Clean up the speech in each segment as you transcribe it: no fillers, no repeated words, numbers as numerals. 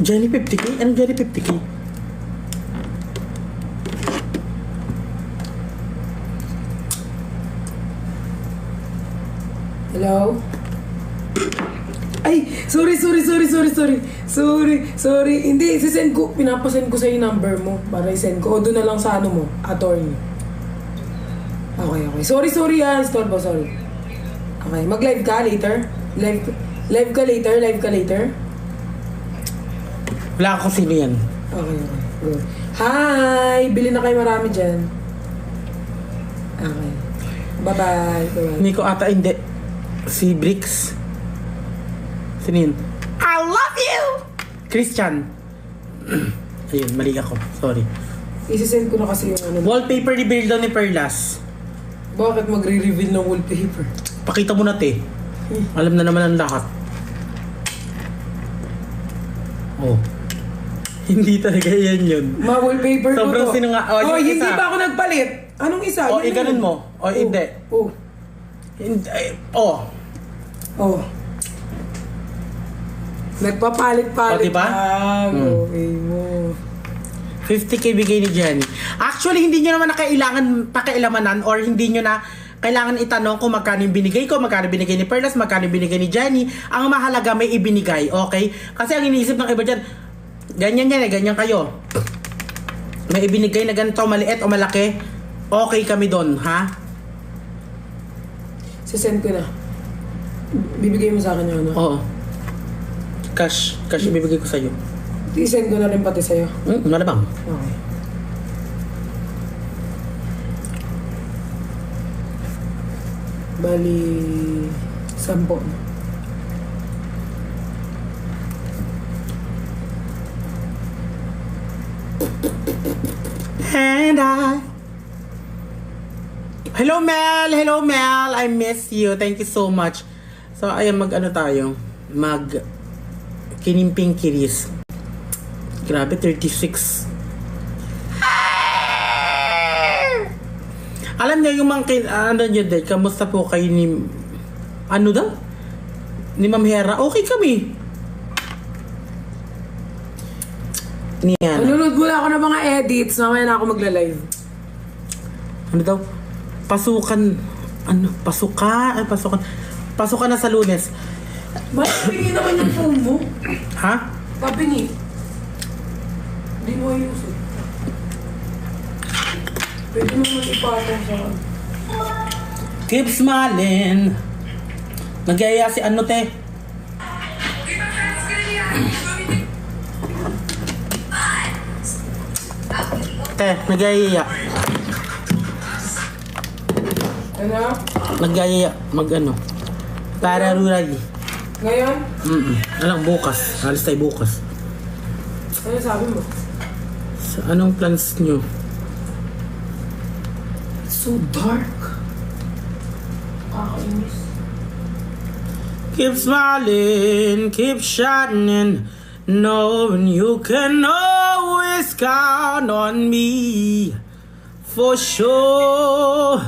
Jenny 50k? Anong Jenny 50k? Hello? Ay, sorry. Hindi, sisend ko. Pinapasend ko sa yung number mo para i-send ko. O doon na lang sa ano mo, attorney. Okay. Sorry Storbo, sorry. Okay, mag-live ka later? Live ka later? Wala ako sino yan. Okay. Good. Hi! Bili na kayo marami dyan. Okay. Bye-bye. Nico ata hindi. Si Bricks. Sino yun? I love you! Christian. Ayun, mali ako. Sorry. Isisend ko na kasi yung ano. Wallpaper ni Bill daw ni Perlas. Bakit magre-reveal ng wallpaper? Pakita mo na, te. Alam na naman ang lahat. Oh. Hindi talaga yan yun. Ma-wallpaper ko Sobrang to. sinunga. Oh, yung hindi isa. pa ako nagpalit. Anong isa? O, Yun ganun yun. mo. O, hindi. Oh. Hindi. Oh. Nagpapalit-palit. O, diba? Okay mo. 50k bigay ni Jenny. Actually, hindi nyo naman na kailangan pakialamanan or hindi nyo na kailangan itanong kung magkano yung binigay ko, magkano binigay ni Perlas, magkano binigay ni Jenny. Ang mahalaga may ibinigay, okay? Kasi ang iniisip ng iba dyan, ganyan yan eh, ganyan kayo. May ibinigay na ganito, maliit o malaki, okay kami doon, ha? Sisend ko na. Bibigay mo sa akin yung ano? Oo. Cash ibibigay ko sa'yo. I-send ko na rin pati sa'yo. Malamang. Okay. Bali, 10. And Hello Mel, I miss you. Thank you so much. So ayan, mag-ano tayo? Kinimping kiris. Grabe, 36. Alam niyo yung mga ano niyo din, kamusta po kayo ni ano daw? Ni Ma'am Hera? Okay kami. Niyan. Nanonood muna ako ng mga edits. Mamaya na ako magla-live. Ano daw? Pasukan na sa Lunes. Mapingi naman yung phone mo. Ha? Papingi. Hindi mo ayos eh. Pwede mo naman ipatong sa... Keep smiling. Nagyaya si ano, te? Te, nagyaya. Ano? Nagyaya. Mag-ano. Para rural. Ngayon? Alam, bukas. Alis tayo bukas. Ano sabi mo? So, anong plans nyo? So dark. Kakainis. Keep smiling, keep shining, knowing you can always count on me, for sure.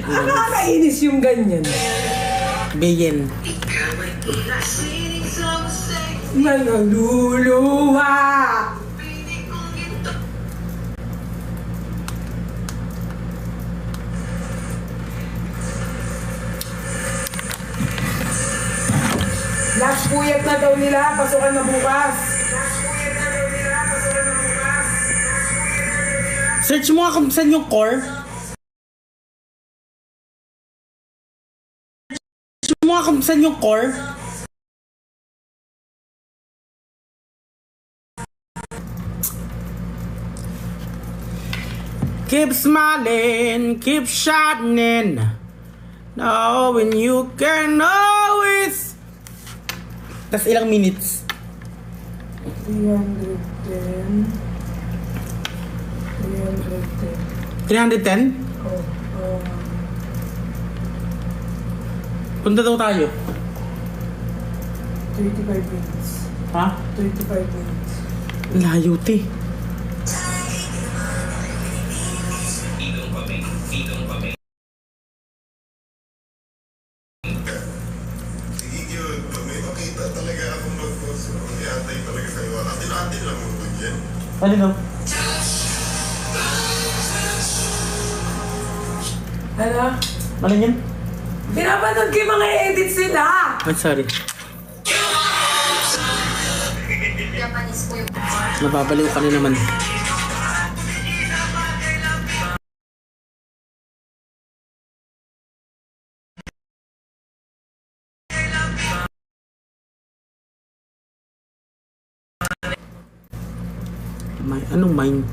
Nakakainis yung ganyan. Bayan. Naluluha. Last puyat na daw nila, pasukan na bukas. Search mo nga kung saan yung core. Search mo nga kung saan yung core. Keep smiling, keep shining, knowing you can always. Tas ilang minutes? 310. 310? Oh, Punta daw tayo. 35 minutes. Ha? 35 minutes. Layo, te. Sige yun, pag may makita talaga akong mag-post, i-antay talaga sa'yo. Atin-atin lang mo doon yan. Ano no? Ano? Ano yun? Pinapanood ko yung mga edits nila! Ay, sorry. Nababaliw ka na naman. Anong mine?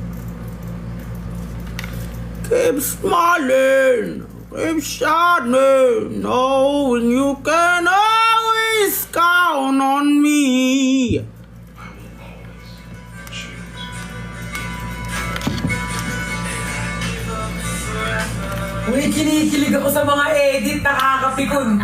Keep smiling, keep shining, knowing you can always count on me. Uy, kinikilig ako sa mga edit, nakakapikon.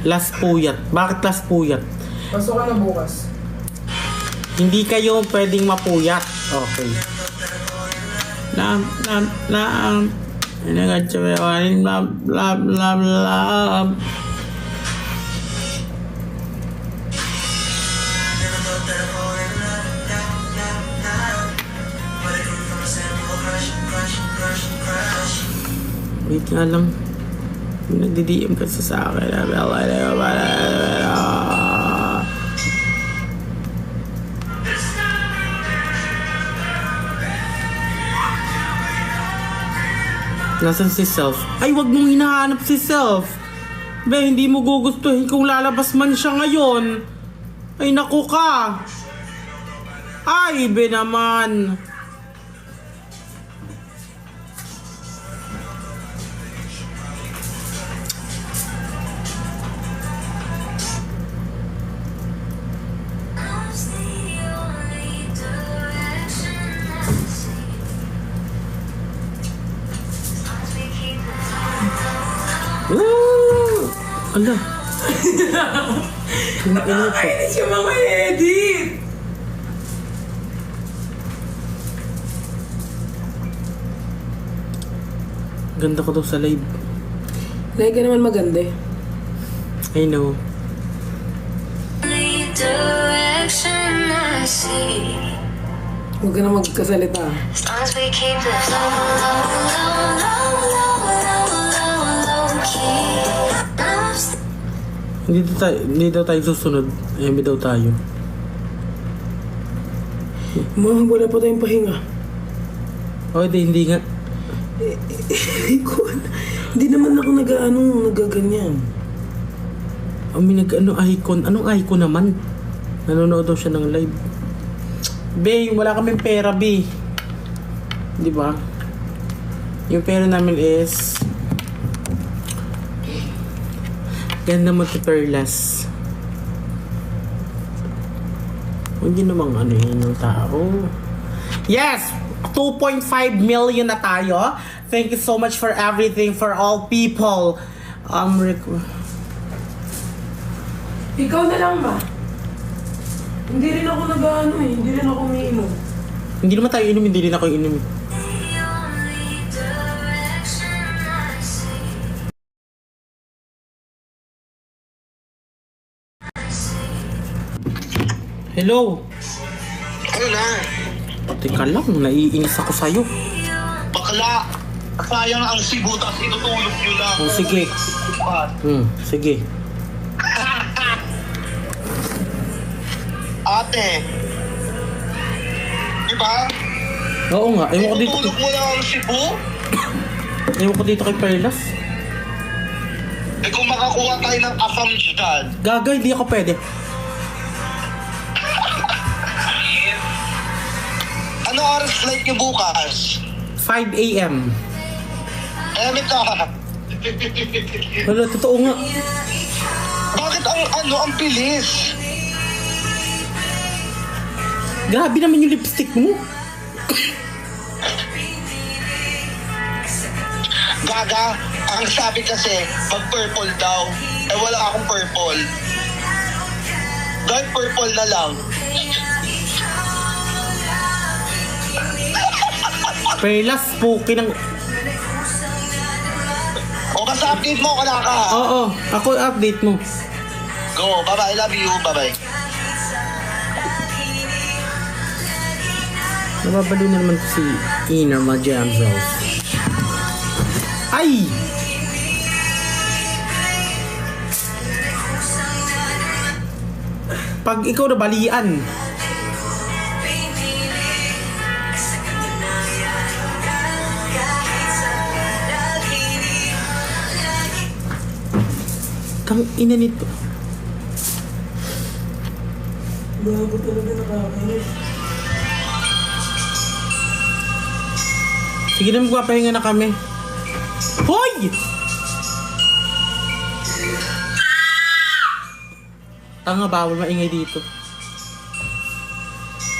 Last puyat. Bakit last puyat? Pasok ka na bukas. Hindi kayo pwedeng mapuyat. Okay. Nagkatsawarin, blah, blah, blah, blah. Wait nga lang. Nagdi-DM kasi sa akin. Nasaan si Self? Ay, wag mong hinahanap si Self. Be, hindi mo gugustuhin kung lalabas man siya ngayon. Ay, naku ka. Ay, be naman. Ala. Nakakainis yung mga edit! Ganda ko daw sa live. Like ka naman maganda eh. I know. Direction I see. Huwag ka na magkasalita. As long as we keep it low, low, low, low, low, low, low, low key. Hindi daw tayo susunod. Eme daw tayo. Mga wala pa tayong pahinga. Okay, hindi nga. Hindi naman ako nagaganyan. May icon. Anong icon naman? Nanonood daw siya ng live. Be, wala kaming pera, be. Di ba? Yung pera namin is ganda mo si Perlas. Hindi namang ano yun yung tao. Yes! 2.5 million na tayo. Thank you so much for everything, for all people. Ikaw na lang ba? Hindi rin ako nag-ano eh. Hindi rin ako umiinom. Hindi naman tayo inom, hindi rin ako inom. Hello? Ano na? Teka lang, naiinis ako sa'yo. Bakla! Sayang ang Cebu, tapos itutulog nyo lang. Oh, sige. Sige. Ate! Di ba? Oo nga, ewan ko dito. Itutulog mo lang ang Cebu? Ewan ko dito kay Perlas. Eh kung makakuha tayo ng asam dyan. Gaga, hindi ako pwede. next live niyo bukas? 5 a.m. Eme ka. Wala, totoo nga. Bakit ang bilis? Grabe naman yung lipstick mo. Gaga, ang sabi kasi, mag-purple daw. Eh wala akong purple. Dahil purple na lang. Perlas, spooky ng... O basta update mo, wala ka. Oo, ako update mo. Go, bye-bye, love you, bye-bye. Nababalo na naman si Ina Majamzos. Ay! Pag ikaw nabalian, tang ina nito. Bago talaga nakakainis. Sige na, magpapahinga na kami. Hoy! Tanga, bawal maingay dito.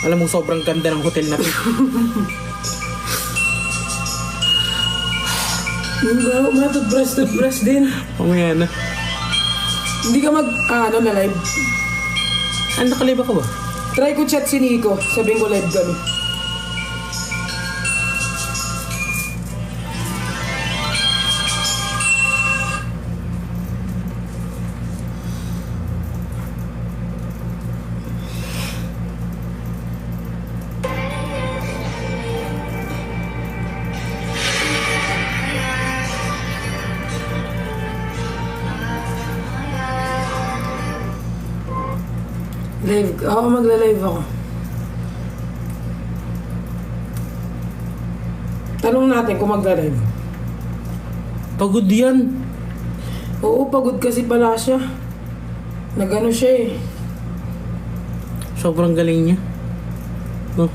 Alam mo, sobrang ganda ng hotel na to. Hindi ba? Toothbrush din. Mamaya na. Hindi ka na live. Ano, nakaliba ka ba? Try ko chat si Nico. Sabihin ko live kami. Live. Oo, magla-live ako. Tanong natin kung magla-live. Pagod yan. Oo, pagod kasi pala siya. Nagano siya eh. Sobrang galing niya. No?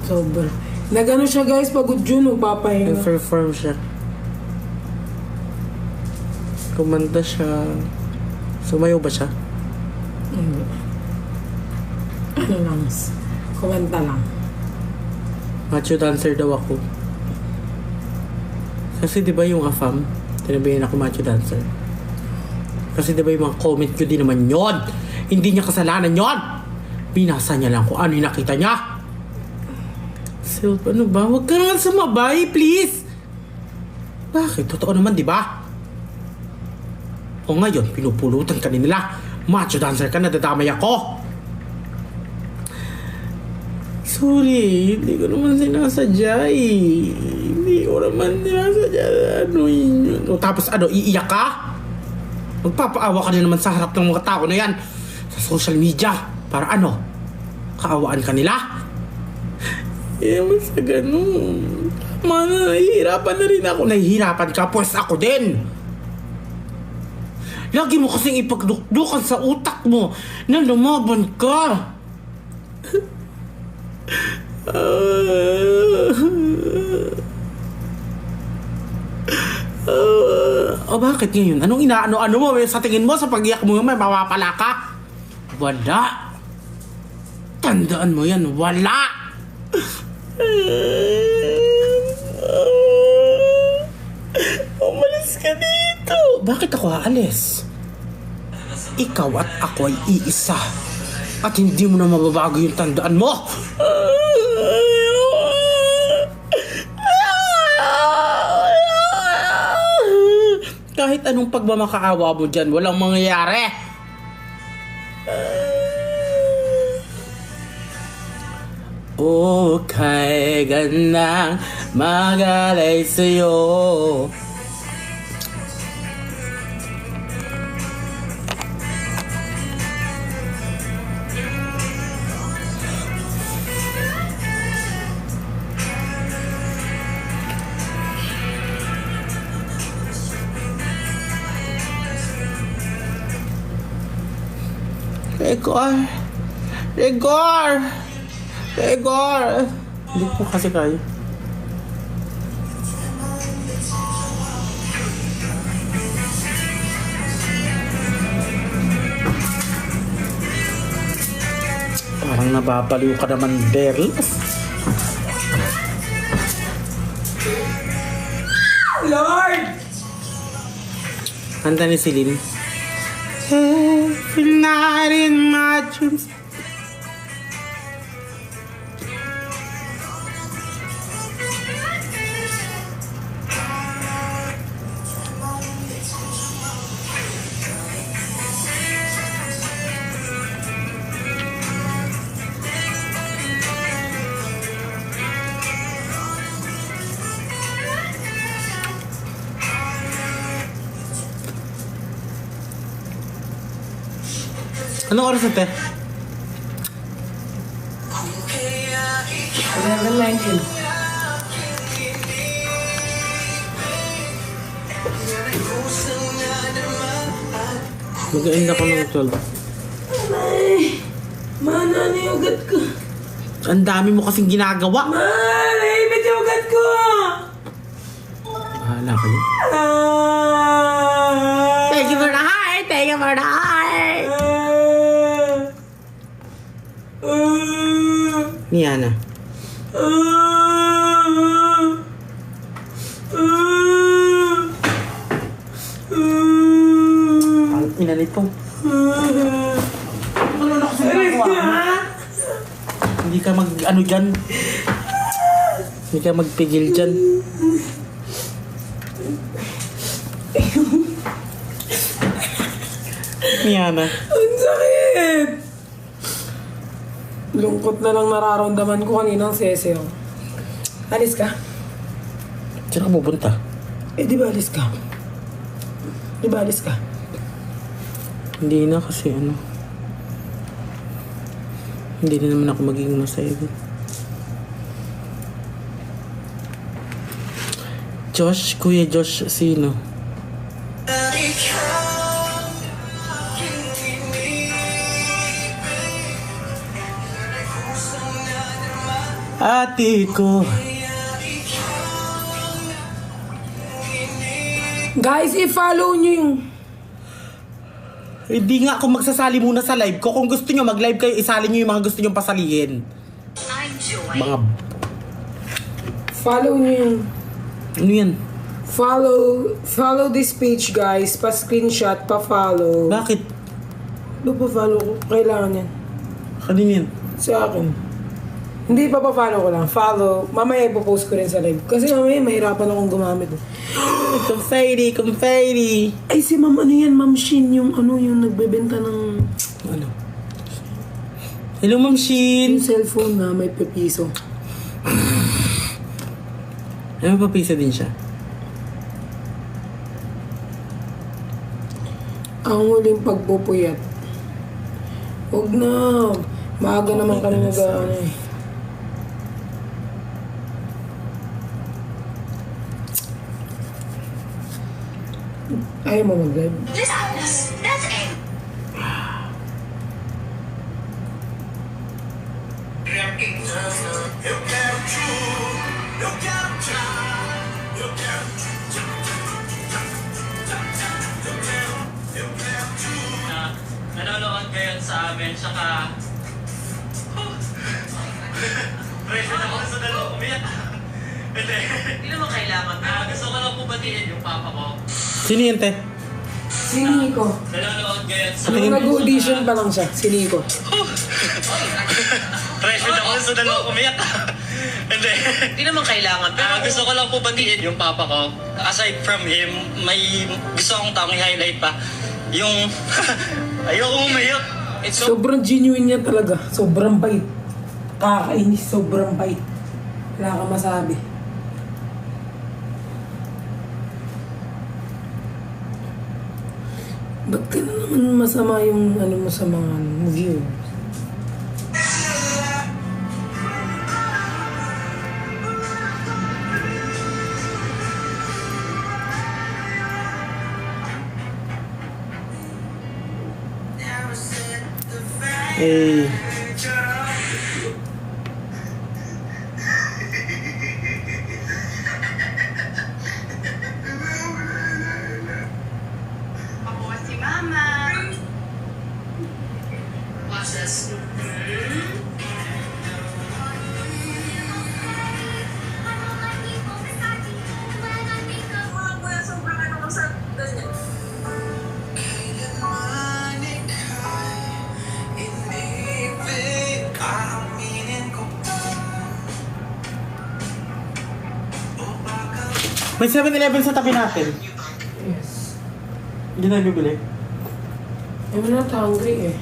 Sobra. Nagano siya guys, pagod yun, papahinga. Nag-perform siya. Kumanta siya. Sumayaw ba siya? Hindi. Ano lang, kumanta lang. Macho dancer daw ako. Kasi di ba yung AFAM, tinabihin ako macho dancer. Kasi di ba yung mga comment ko, di naman yon. Hindi niya kasalanan yon. Binasa niya lang kung ano yung nakita niya. So, ano ba? Huwag ka naman sumabay, please. Bakit? Totoo naman, di ba? O ngayon, pinupulutan ka nila. Macho dancer ka, nadadamay ako. Sorry, hindi ko naman sinasadya eh. Hindi ko naman sinasadya. Ano yun? O tapos ano, iiyak ka? Magpapaawa ka na naman sa harap ng mga tao na yan sa social media. Para ano? Kaawaan ka nila? Eh, mas sa ganun. Tama na, nahihirapan na rin ako. Nahihirapan ka, pues ako din. Lagi mo kasing ipagdukdukan sa utak mo na lumaban ka. Bakit ngayon? Anong inaano-ano mo? Sa tingin mo, sa pag-iyak mo may mawapala ka? Wala. Tandaan mo yan, wala. Umalis ka dito. Bakit ako aalis? Ikaw at ako ay iisa. At hindi mo na mababago yung tandaan mo. Kahit anong pagmamakaawa mo dyan, walang mangyayari. Okay ka nang magalay sa'yo. Regor! Hindi ko kasi kaya. Parang nababaliw ka naman, Beryl. Lord! Kanta ni Celine. Every night in my dreams. Anong oras ate? 11:19. Mag-end ako ng 12. Ay, mana na yung ugat ko. Ang dami mo kasing ginagawa. Naibit yung ugat ko. Bahala ka yun. Ah. Thank you for the heart! Thank you for the heart! Ni Ana. Ang ina nito. Ano na kasi ginagawa? Hindi ka ano dyan. Hindi ka magpigil dyan. Ni Ana. Ang sakit! Lungkot na lang nararamdaman ko kaninang sese. Oh. Alis ka? Saan ka pupunta? Eh, di ba alis ka? Di ba alis ka? Hindi na kasi ano. Hindi na naman ako magiging masaya din. Josh, Kuya Josh, sino? Ate ko. Guys, i-follow nyo yung... Hindi nga ako magsasali muna sa live ko. Kung gusto nyo mag-live kayo, isali nyo yung mga gusto nyo pasalihin. Mga... Follow nyo yung... Ano yan? Follow this page, guys. Pa-screenshot, pa-follow. Bakit? Pa-follow ko. Kailangan yan. Kanina yan? Sa akin. Hindi, pa-follow ko lang. Follow. Mamaya ipopost ko rin sa live. Kasi mamaya mahirapan akong gumamit. Confetti. Ay, si ma'am, ano yan? Ma'am Shin, yung nagbebenta ng... Ano? Hello, Ma'am Shin. Yung cellphone na may pepiso. Ay, mapapisa din siya. Ang huling pagpupuyat. Huwag na. Maaga naman kami nag-ano eh. Ayaw mo mag-live? Nanonood ngayon sa amin, saka... Pressure ako sa dalawa umiyak. Hindi naman kailangan. Gusto ko lang po batiin yung papa ko. Sino yan, te? Si Nico. Nanonood ngayon sa... Nung nag-audition pa lang siya, si Nico. Pressure ako sa dalawa umiyak. Hindi naman kailangan. Gusto ko lang po batiin yung papa ko. Aside from him, may gusto akong taong i-highlight pa. Yung... Ayoko umiyak. It's so... Sobrang genuine niya talaga. Sobrang bait. Kakainis, sobrang bait. Wala ka masabi. Ba't ka na naman masama yung ano mo sa mga view? Eh... May 7-Eleven sa tabi natin. Yes. Hindi na bibili. I'm not hungry eh.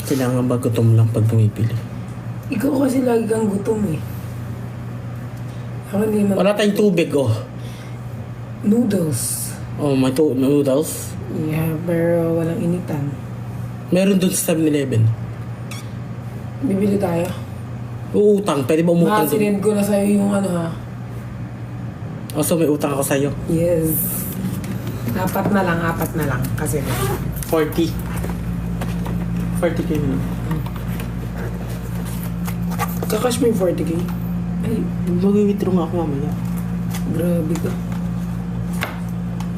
Kailangan ba gutom lang pag bumibili? Ikaw kasi lagi kang gutom eh. Ako hindi man... Wala tayong tubig, oh. Noodles. Oh, may noodles. Yeah, pero walang initan. Meron dun sa 7-Eleven. Bibili tayo. Uutang. Pwede ba umutang dun? Sinend ko na sa'yo yung ano ha. Oh, so may utang ako sa'yo. Yes. Apat na lang. Kasi 40. 40k na. kakash mo yung 40k. Ay, Mag-withdraw nga ako mamaya. grabe ka.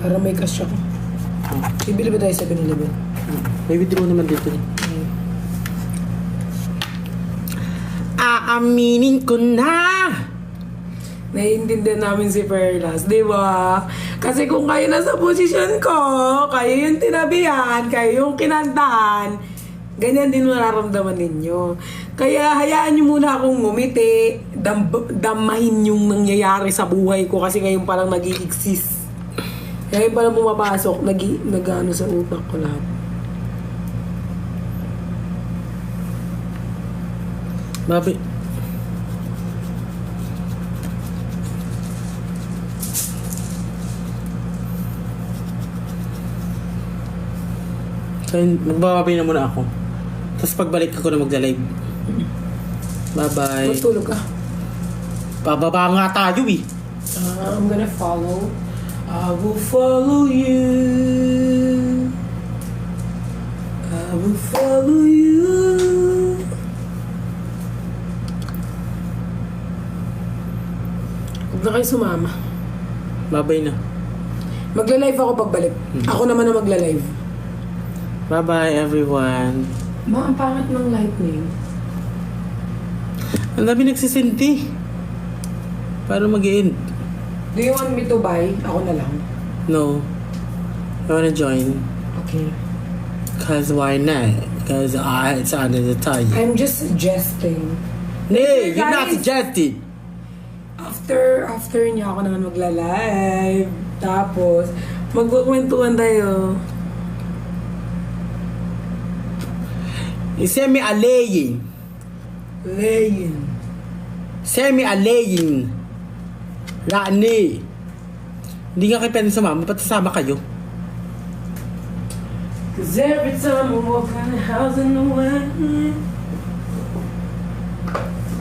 Para may cash ako. Bibili ba tayo sa 7-Eleven? May withdraw naman dito. Aaminin ko na! Naiintindihan namin si Perlas, di ba? Kasi kung kayo nasa posisyon ko, kayo yung tinabihan, kayo yung kinantahan, ganyan din mararamdaman ninyo. Kaya hayaan nyo muna akong ngumiti, damahin yung nangyayari sa buhay ko kasi ngayon palang nag-i-exist. Ngayon palang pumapasok, nag-ano sa utak ko lahat. Babi. So, magbababay na muna ako. Tapos pagbalik ako na magla-live. Bye-bye. Matulog ka. Bababa nga tayo eh. I'm gonna follow. I will follow you. I will follow you. Huwag na kayo sumama. Bye-bye na. Magla-live ako pagbalik. Ako naman na magla-live. Bye-bye everyone. Ma, ang pangit ng lightning. Ang dami nagsisinti. Para mag-end. Do you want me to buy? Ako na lang. No. I wanna join. Okay. Cause why not? Cause it's under the time. I'm just suggesting. Hey, you're not Guys. suggested. After niya ako naman magla-live. Tapos, magkukwentuhan tayo. Send me a laying. Laying. Send me a laying. Rani. Hindi nga kayo pwede sumama. Ba't sasama kayo? Cause every time I walk in the house in the wind,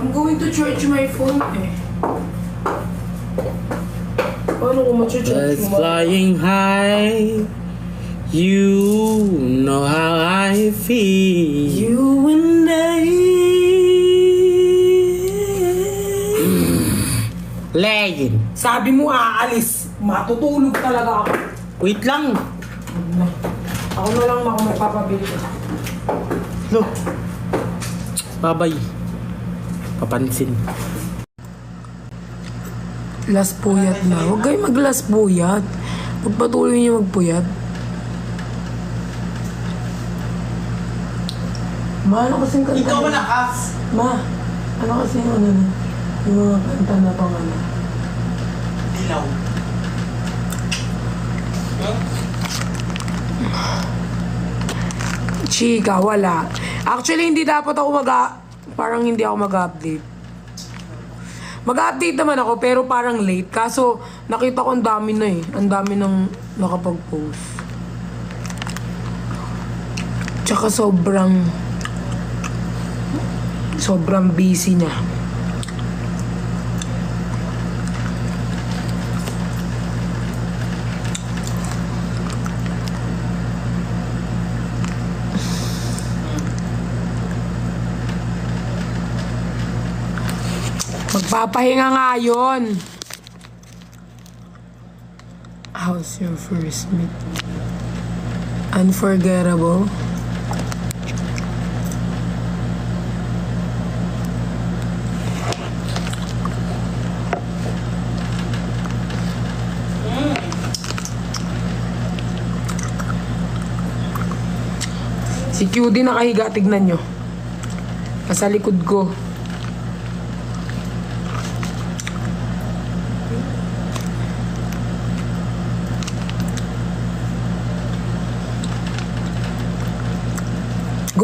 I'm going to charge my phone eh. Paano ko ma-charge Birds mo? flying high. You know how I feel. You and I. Laying. Sabi mo aalis. Matutulog talaga ako. Wait lang. Ako na lang ako magpapabili. Look. Bye-bye. Papansin. Last puyat na. Huwag kayo mag-last puyat. Pagpatuloy niyo magpuyat. Ma, ano kasing kanta? Ikaw malakas. Ma, ano kasing ano na? Yung mga kanta na pang ano? Dilaw. Chika, wala. Actually, hindi dapat ako parang hindi ako mag-update. Mag-update naman ako, pero parang late. Kaso, nakita ko ang dami na eh. Ang dami nang nakapag-post. Tsaka sobrang busy niya. Magpapahinga nga yun. How's your first meet? Unforgettable? Si QD nakahiga, tignan nyo. Nasa likod ko.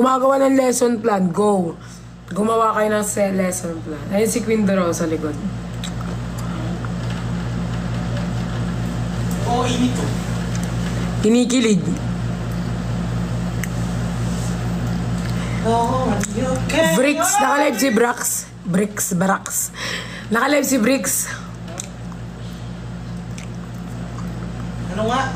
Gumagawa ng lesson plan, go. Gumawa kayo ng lesson plan. Ayun si Queen Doro sa likod. Oo, inito. Kinikilig. Bricks, naka-live si Brax. Naka-live si Bricks. Ano nga?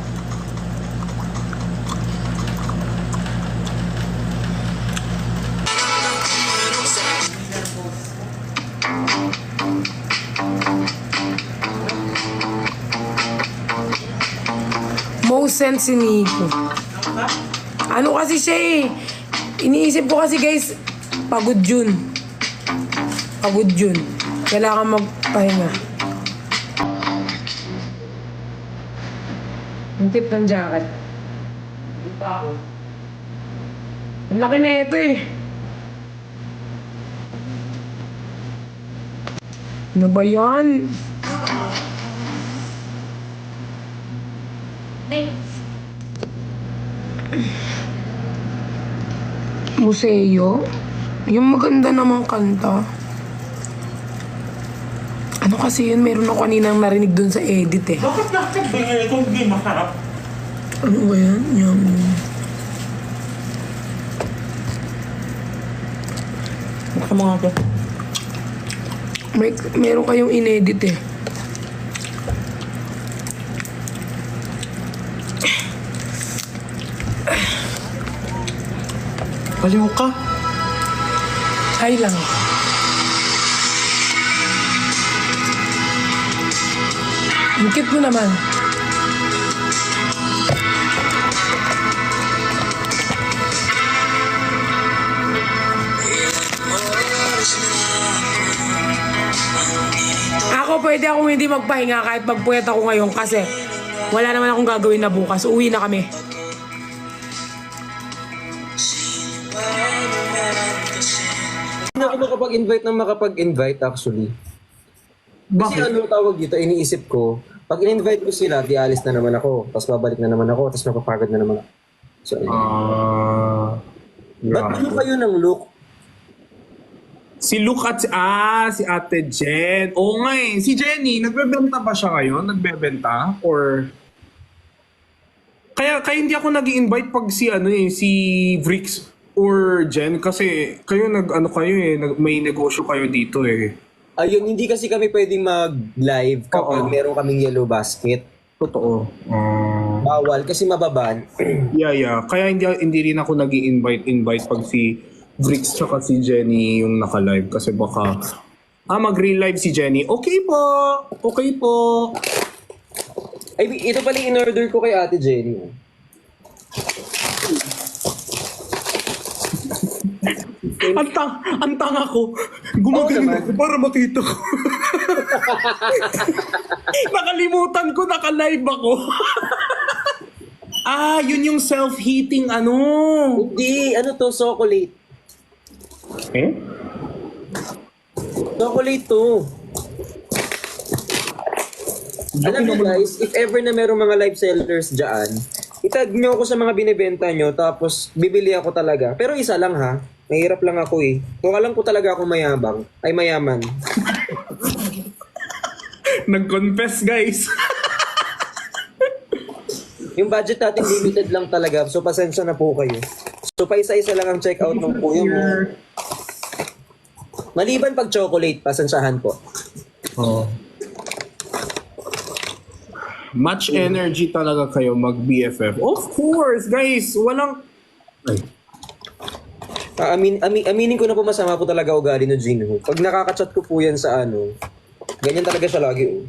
Most sense si Nico. Ano kasi siya eh. Iniisip ko kasi guys, pagod yun. Pagod yun. Kailangan magpahinga. Ang tip ng jacket. Ang laki na ito eh. Ano ba yan? Museo? Yung maganda namang kanta. Ano kasi yun? Meron ako kaninang narinig dun sa edit eh. Bakit nakakabingay kung hindi masarap? Ano ba yan? Yung... Baka mga ako. Meron kayong inedit eh. Baliw ka. Ay lang. Ang cute mo naman. Ako pwede akong hindi magpahinga kahit magpuwet ako ngayon kasi wala naman akong gagawin na bukas. Uwi na kami. Hindi ako makapag-invite ng makapag-invite actually. Kasi ano tawag dito, iniisip ko, pag in-invite ko sila, di alis na naman ako, tapos babalik na naman ako, tapos mapapagod na naman ako. So, ba't ano kayo ng look? Si Luke at si Ate Jen. Oo nga eh. Si Jenny, nagbebenta ba siya ngayon? Nagbebenta? Or... Kaya hindi ako nag-invite pag si si Vrix or Jen kasi kayo may negosyo kayo dito eh. Ayun, hindi kasi kami pwedeng mag-live kapag meron kaming yellow basket. Totoo. Bawal kasi mababan. Yeah. Kaya hindi rin ako nag-invite pag si Vrix tsaka si Jenny yung naka-live kasi baka mag-real live si Jenny. Okay po. Ay, ito pala yung in-order ko kay Ate Jenny. Ang tanga ko. Gumagaling ako para makita ko. Nakalimutan ko, naka-live ako. Yun yung self-heating Hindi, ano to, chocolate. Chocolate to. Alam niyo guys, if ever na merong mga live sellers dyan, itag nyo ako sa mga binibenta nyo, tapos bibili ako talaga. Pero isa lang ha, mahirap lang ako eh. Kung alam ko talaga ako mayaman. Nag-confess guys. Yung budget natin limited lang talaga, so pasensya na po kayo. So pa isa-isa lang ang check-out ng kuya mo. Maliban pag chocolate, pasensyahan po. Much energy talaga kayo mag-BFF. Of course, guys. Walang... Aminin ko na po masama po talaga ugali ni Jinho. Pag nakaka-chat ko po yan sa ganyan talaga siya lagi.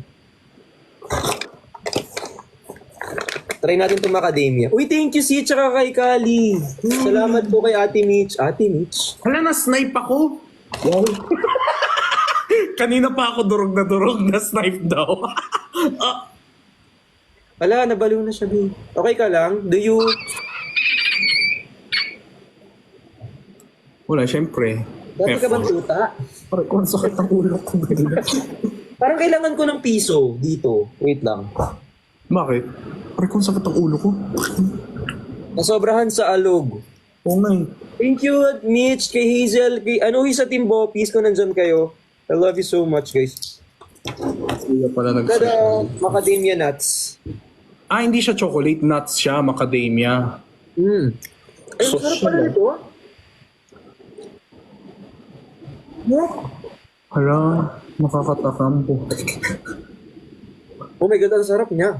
Try natin itong macadamia. Uy, thank you si tsaka kay Kali. Salamat po kay Ate Mitch. Ate Mitch? Hala, na-snipe ako. Wow. Kanina pa ako durog na snipe daw. Wala, nabaliw na siya, babe. Okay ka lang? Wala, syempre. Dati ka bang tuta? Parang kung sakit ang ulo ko. Parang kailangan ko ng piso dito. Wait lang. Bakit? Parang kung sakit ang ulo ko. Nasobrahan sa alog. Oo nga eh. Thank you, Mitch, kay Hazel, kay sa Team Boppies kung nandyan kayo. I love you so much, guys. Kaya pala Tada, macadamia nuts. hindi siya chocolate nuts siya, macadamia. Ay, So, sarap pala siya. nito. Hala, makakatakam po. Oh my God, ang sarap niya.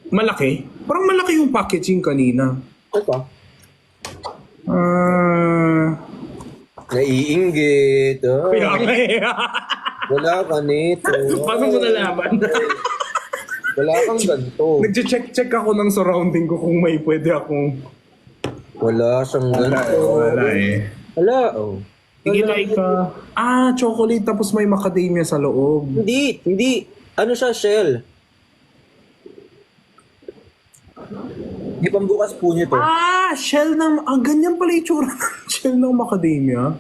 Malaki? Parang malaki yung packaging kanina. Ito. Ah, Naiinggit. Oh. kaya nga eh. Wala ka nito. Paano mo nalaman? Wala kang ganito. Nag-check ako ng surrounding ko kung may pwede akong... Wala siyang ganito. Wala eh. Wala, oh. Sige, Laika. Chocolate tapos may macadamia sa loob. Hindi. Ano siya, shell? Di pambukas po niyo to. Shell ng... ganyan pala yung tsura ng shell ng macadamia.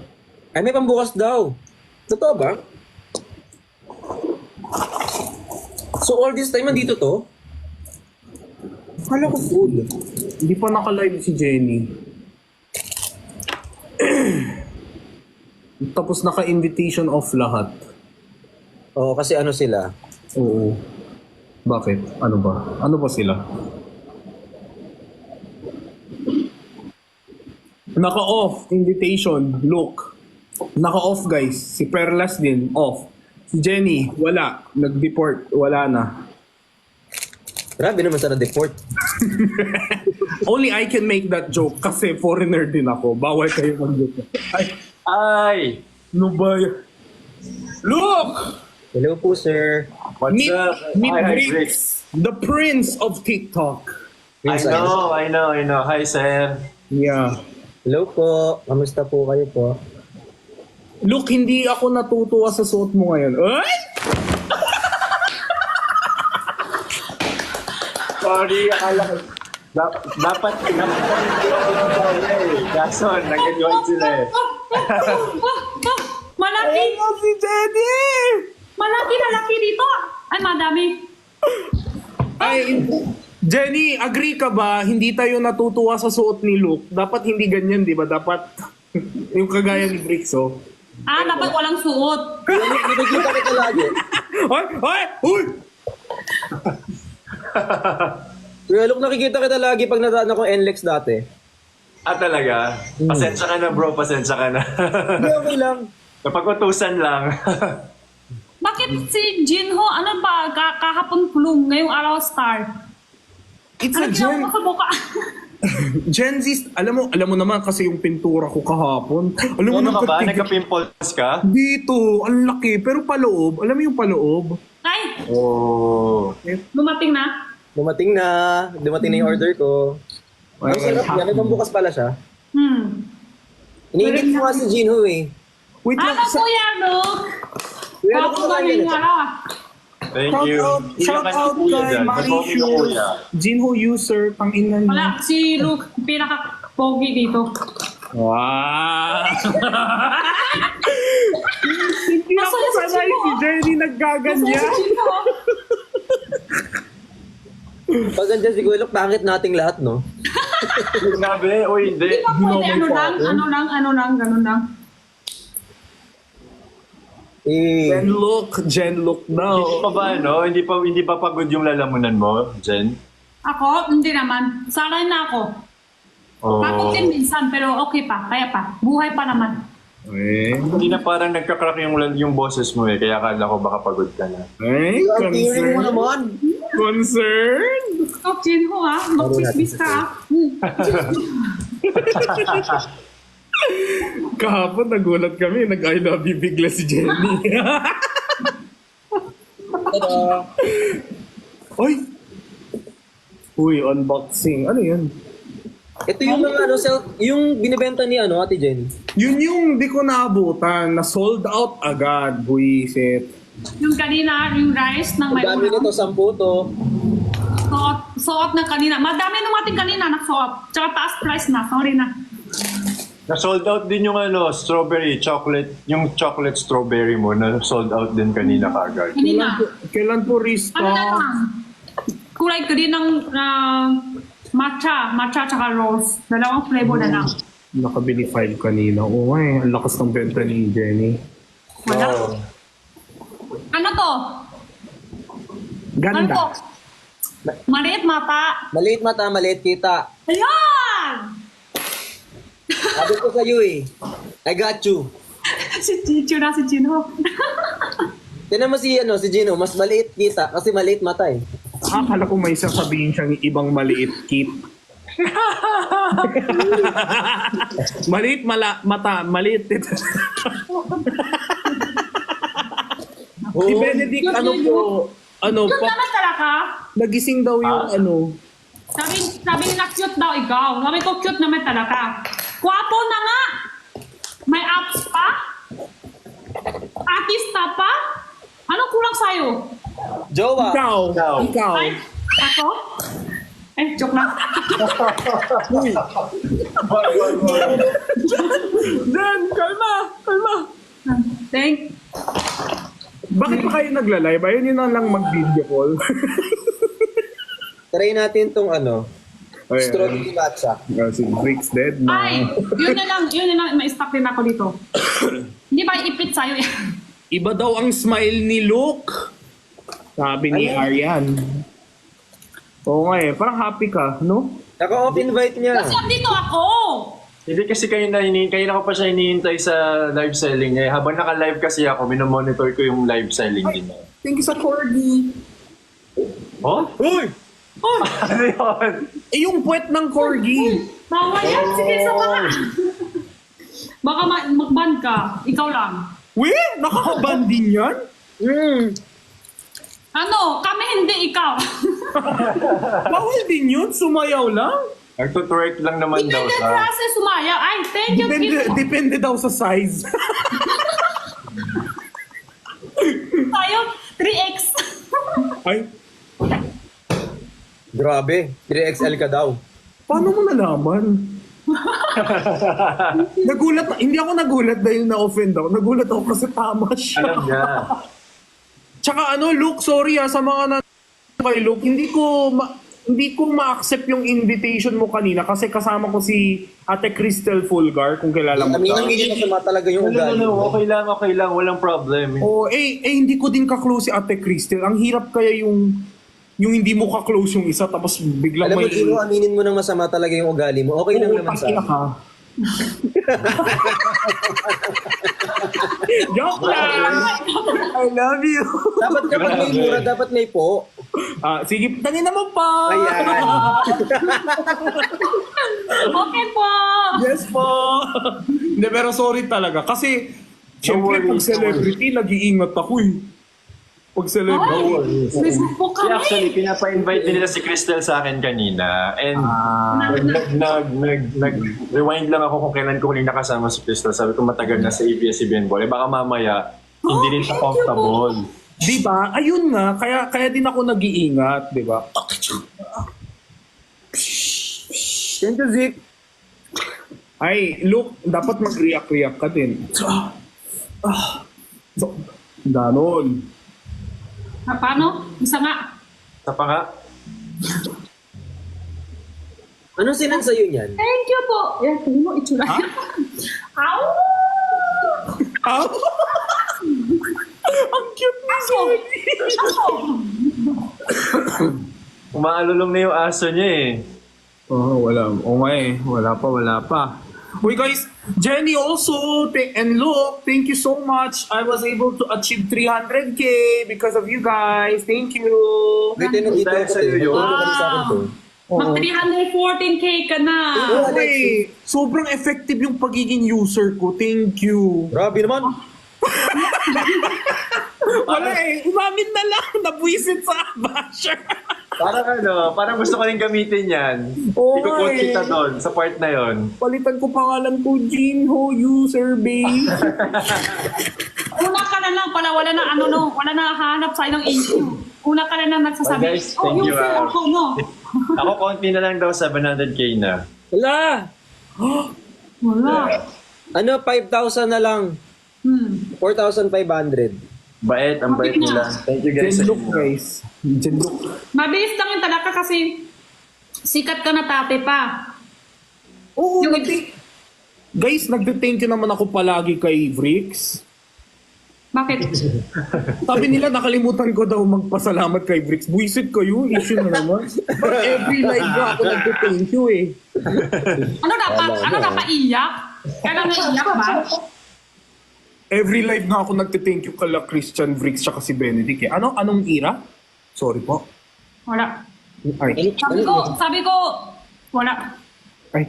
Ay, may pambukas daw. Totoo ba? So all this time, nandito to? Kala ko food. Hindi pa naka-live si Jenny. Tapos naka-invitation off lahat. Oo, kasi ano sila? Oo. Bakit? Ano ba? Ano ba sila? Naka-off. Invitation. Look. Naka-off, guys. Si Perlas din. Off. Si Jenny. Wala. Nag-deport. Wala na. Grabe naman sa na-deport. Only I can make that joke kasi foreigner din ako. Bawal kayo mag-joke. Ay! Ano ba y- Look! Hello po, sir. Meet, meet Hi, Briggs, Briggs. the prince of TikTok. I know. Hi, sir. Yeah. Hello po. Kamusta po kayo po? Look, hindi ako natutuwa sa suot mo ngayon. Ay! Sorry, akala ko. Dapat Jason, nag-enjoy sila eh. Malaki! Ano si Jenny? Malaki dito! Ay, madami. Ay, Jenny, agree ka ba? Hindi tayo natutuwa sa suot ni Luke. Dapat hindi ganyan, di ba? Dapat yung kagaya ni Briggs, oh. Dapat walang suot. Nakikita kita lagi. Ay! Uy! Kuya Luke, nakikita kita lagi pag nadaan ako NLEX dati. Talaga? Pasensya ka na, bro. Pasensya ka na. Hindi, okay lang. Napag-utusan lang. Bakit si Jinho, ano ba, kahapon plum, ngayong araw star? It's Ano a ginawa Gen... mo sa buka? Gen Z, alam mo naman kasi yung pintura ko kahapon. Alam mo Ano ka ba? nagkatig- Nagka-pimples ka? Dito, ang laki. Pero paloob. Alam mo yung paloob? Ay, Oh. lumating na. Dumating na yung order ko. Ang sarap niya. May pambukas pala siya. Iniinit mo nga si Jinho eh. Wait lang. Ano po yan, Luke? Kuya Luke, Ako ngayong araw. Thank you. Shout out kay Marishu. Jinho user, pang-inan niya. Wala, si Luke, pinaka-pogi dito. Wow! Hindi ako Nasaan si sanay Jinho? si Jenny nagkaganyan. Si Jinho. Pag andyan si Kuya Luke, pangit nating lahat, no? Grabe. Uy, hindi. Di ba pwede, ganun lang. Eh, Jen look Hindi now. pa ba, no? Hindi pa pagod yung lalamunan mo, Jen? Ako, hindi naman. Sanay na ako. Oh. Pagod din minsan, pero okay pa. Kaya pa. Buhay pa naman. Hindi na parang nagka-crack yung boses mo eh. Kaya akala ko baka pagod ka na. ang tiring mo naman. Concerned? Stop, Jinho, ha? Mag-bisbis ka, ha? Kahapon nagulat kami, nag-I love you bigla si Jenny. Oy! Uy, unboxing. Ano yan? Ito yung mga yung binibenta ni Ate Jenny. Yun yung di ko naabutan, na sold out agad, buisit. Yung kanina, yung rice ng Ang may dami ulam. nito, 10 to. Suot na kanina. Madami nung ating kanina nagsuot. Tsaka taas price na. Sorry na. Na-sold out din yung strawberry, chocolate, yung chocolate strawberry mo na sold out din kanina kagad. Kanina. Kailan po Ano na restock? lang? Kulay ko din ng Matcha tsaka rose. Dalawang flavor na lang. Nakabili 5 kanina. Oo ang lakas ng benta ni Jenny. Wala. Oo. Ano to? Ano to? Ganda. Maliit mata. Maliit mata, maliit kita. Ayan! Sabi ko sa'yo eh. I got you. Si Chicho na si Chino. Tinan mo si Gino, mas maliit kita kasi maliit mata eh. Akala ko may sasabihin siyang ibang maliit kit. Maliit mata, maliit. Si Benedict, Cute naman talaga. nagising daw yung Sabi nila cute daw ikaw. Sabi ko cute naman talaga. Kwapo na nga. May abs pa. Artista pa. Anong kulang sa'yo? Jowa. Ikaw. Ay, ako? Joke lang. Dan, kalma. Bakit pa kayo nagla-live? Ayun yun na lang mag-video call. Try natin tong strawberry matcha. Si Bricks dead na. Ay, yun na lang. May-stuck din ako dito. Hindi ba ipit sa'yo yan? Iba daw ang smile ni Luke. Sabi ni Arian. Oo nga parang happy ka, no? Naka-off invite niya. Kasi andito ako. Hindi kasi kayo ko pa siya hinihintay sa live selling niya. Habang naka-live kasi ako, minomonitor ko yung live selling din. Thank you sa corgi. Oh? Uy! Ano yun? Yung puwet ng corgi. Bawal yan. Sige, sa mga. Baka mag-ban ka. Ikaw lang. Nakakaban din yan? Ano? Kami hindi ikaw. Bawal din yun? Sumayaw lang? Nagtutwerk lang naman daw Depende sa... klase sumaya. Ay, thank you. Depende daw sa size. Tayo, 3X. Ay, Grabe, 3XL ka daw. paano mo nalaman? Hindi ako nagulat dahil na-offend ako. Nagulat ako kasi tama siya. Alam niya. Tsaka Luke, sorry sa mga kay Luke, hindi ko ma-accept yung invitation mo kanina kasi kasama ko si Ate Cristel Fulgar, kung kilala mo. Aminin na sama talaga yung ugali. No, okay lang, walang problem. Hindi ko din ka-close si Ate Cristel. Ang hirap kaya yung hindi mo ka-close yung isa tapos biglang Alam mo, Gino, aminin mo ng masama talaga yung ugali mo. Okay lang naman sa ka. Joke lang! I love you! Dapat kapag may mura, dapat may po. Sige, tangin naman pa! Ayan. Okay po. Yes po! Hindi, pero sorry talaga. Kasi, syempre, pag celebrity, nag-iingat ako Pag celebrity. Facebook po kami. Actually, pinapa-invite din nila si Cristel sa akin kanina. And nag-rewind lang ako kung kailan ko huling nakasama si Cristel. Sabi ko matagal na sa ABS-CBN Ball. Baka mamaya, hindi rin siya comfortable. Diba? Ayun nga. Kaya din ako nag-iingat. Diba? Thank you, Zeke. Ay, look, dapat mag-react ka din. Ganon. Paano? Isa nga. Sa pa nga? Anong sinan sa'yo niyan? Thank you po. Tingin mo, itsura. Ow! Ang cute ni Zoe. Umaalulong na yung aso niya Wala. Wala pa. Uy guys, Jenny also, and look, thank you so much. I was able to achieve 300k because of you guys. Thank you. Wait, nandito ako sa'yo yun. Mag 314k ka na. Okay, sobrang effective yung pagiging user ko. Thank you. Grabe naman. Wala umamin na lang. Nabwisit sa basher. Parang gusto ko rin gamitin yan. Iko-quote kita doon, sa part na yon. Palitan ko pangalan ko, Jinho User Base. Una ka na lang pala, wala na hahanap sa ng issue. Una ka na lang nagsasabi, guys, thank you. ako, no? Ako, konti na lang daw, 700k na. Wala. Wala. 5,000 na lang. 4,500. Ang bait nila. Thank you guys. Jenlook guys. Jenlook. Mabilis lang yung talaga kasi Sikat ka na tate pa. Oo, Yung- guys, nagde-thank you naman ako palagi kay Bricks. Bakit? Sabi nila nakalimutan ko daw magpasalamat kay Bricks. Buisit kayo, issue na naman. But every live na ako nagde-thank you eh. Ano na iyak? Kailan na iyak ba? Every live na ako nagte-thank you kala Christian Bricks tsaka si Benedict eh. Anong era? Sorry po. Wala. Ay. Sabi ko, wala. Ay.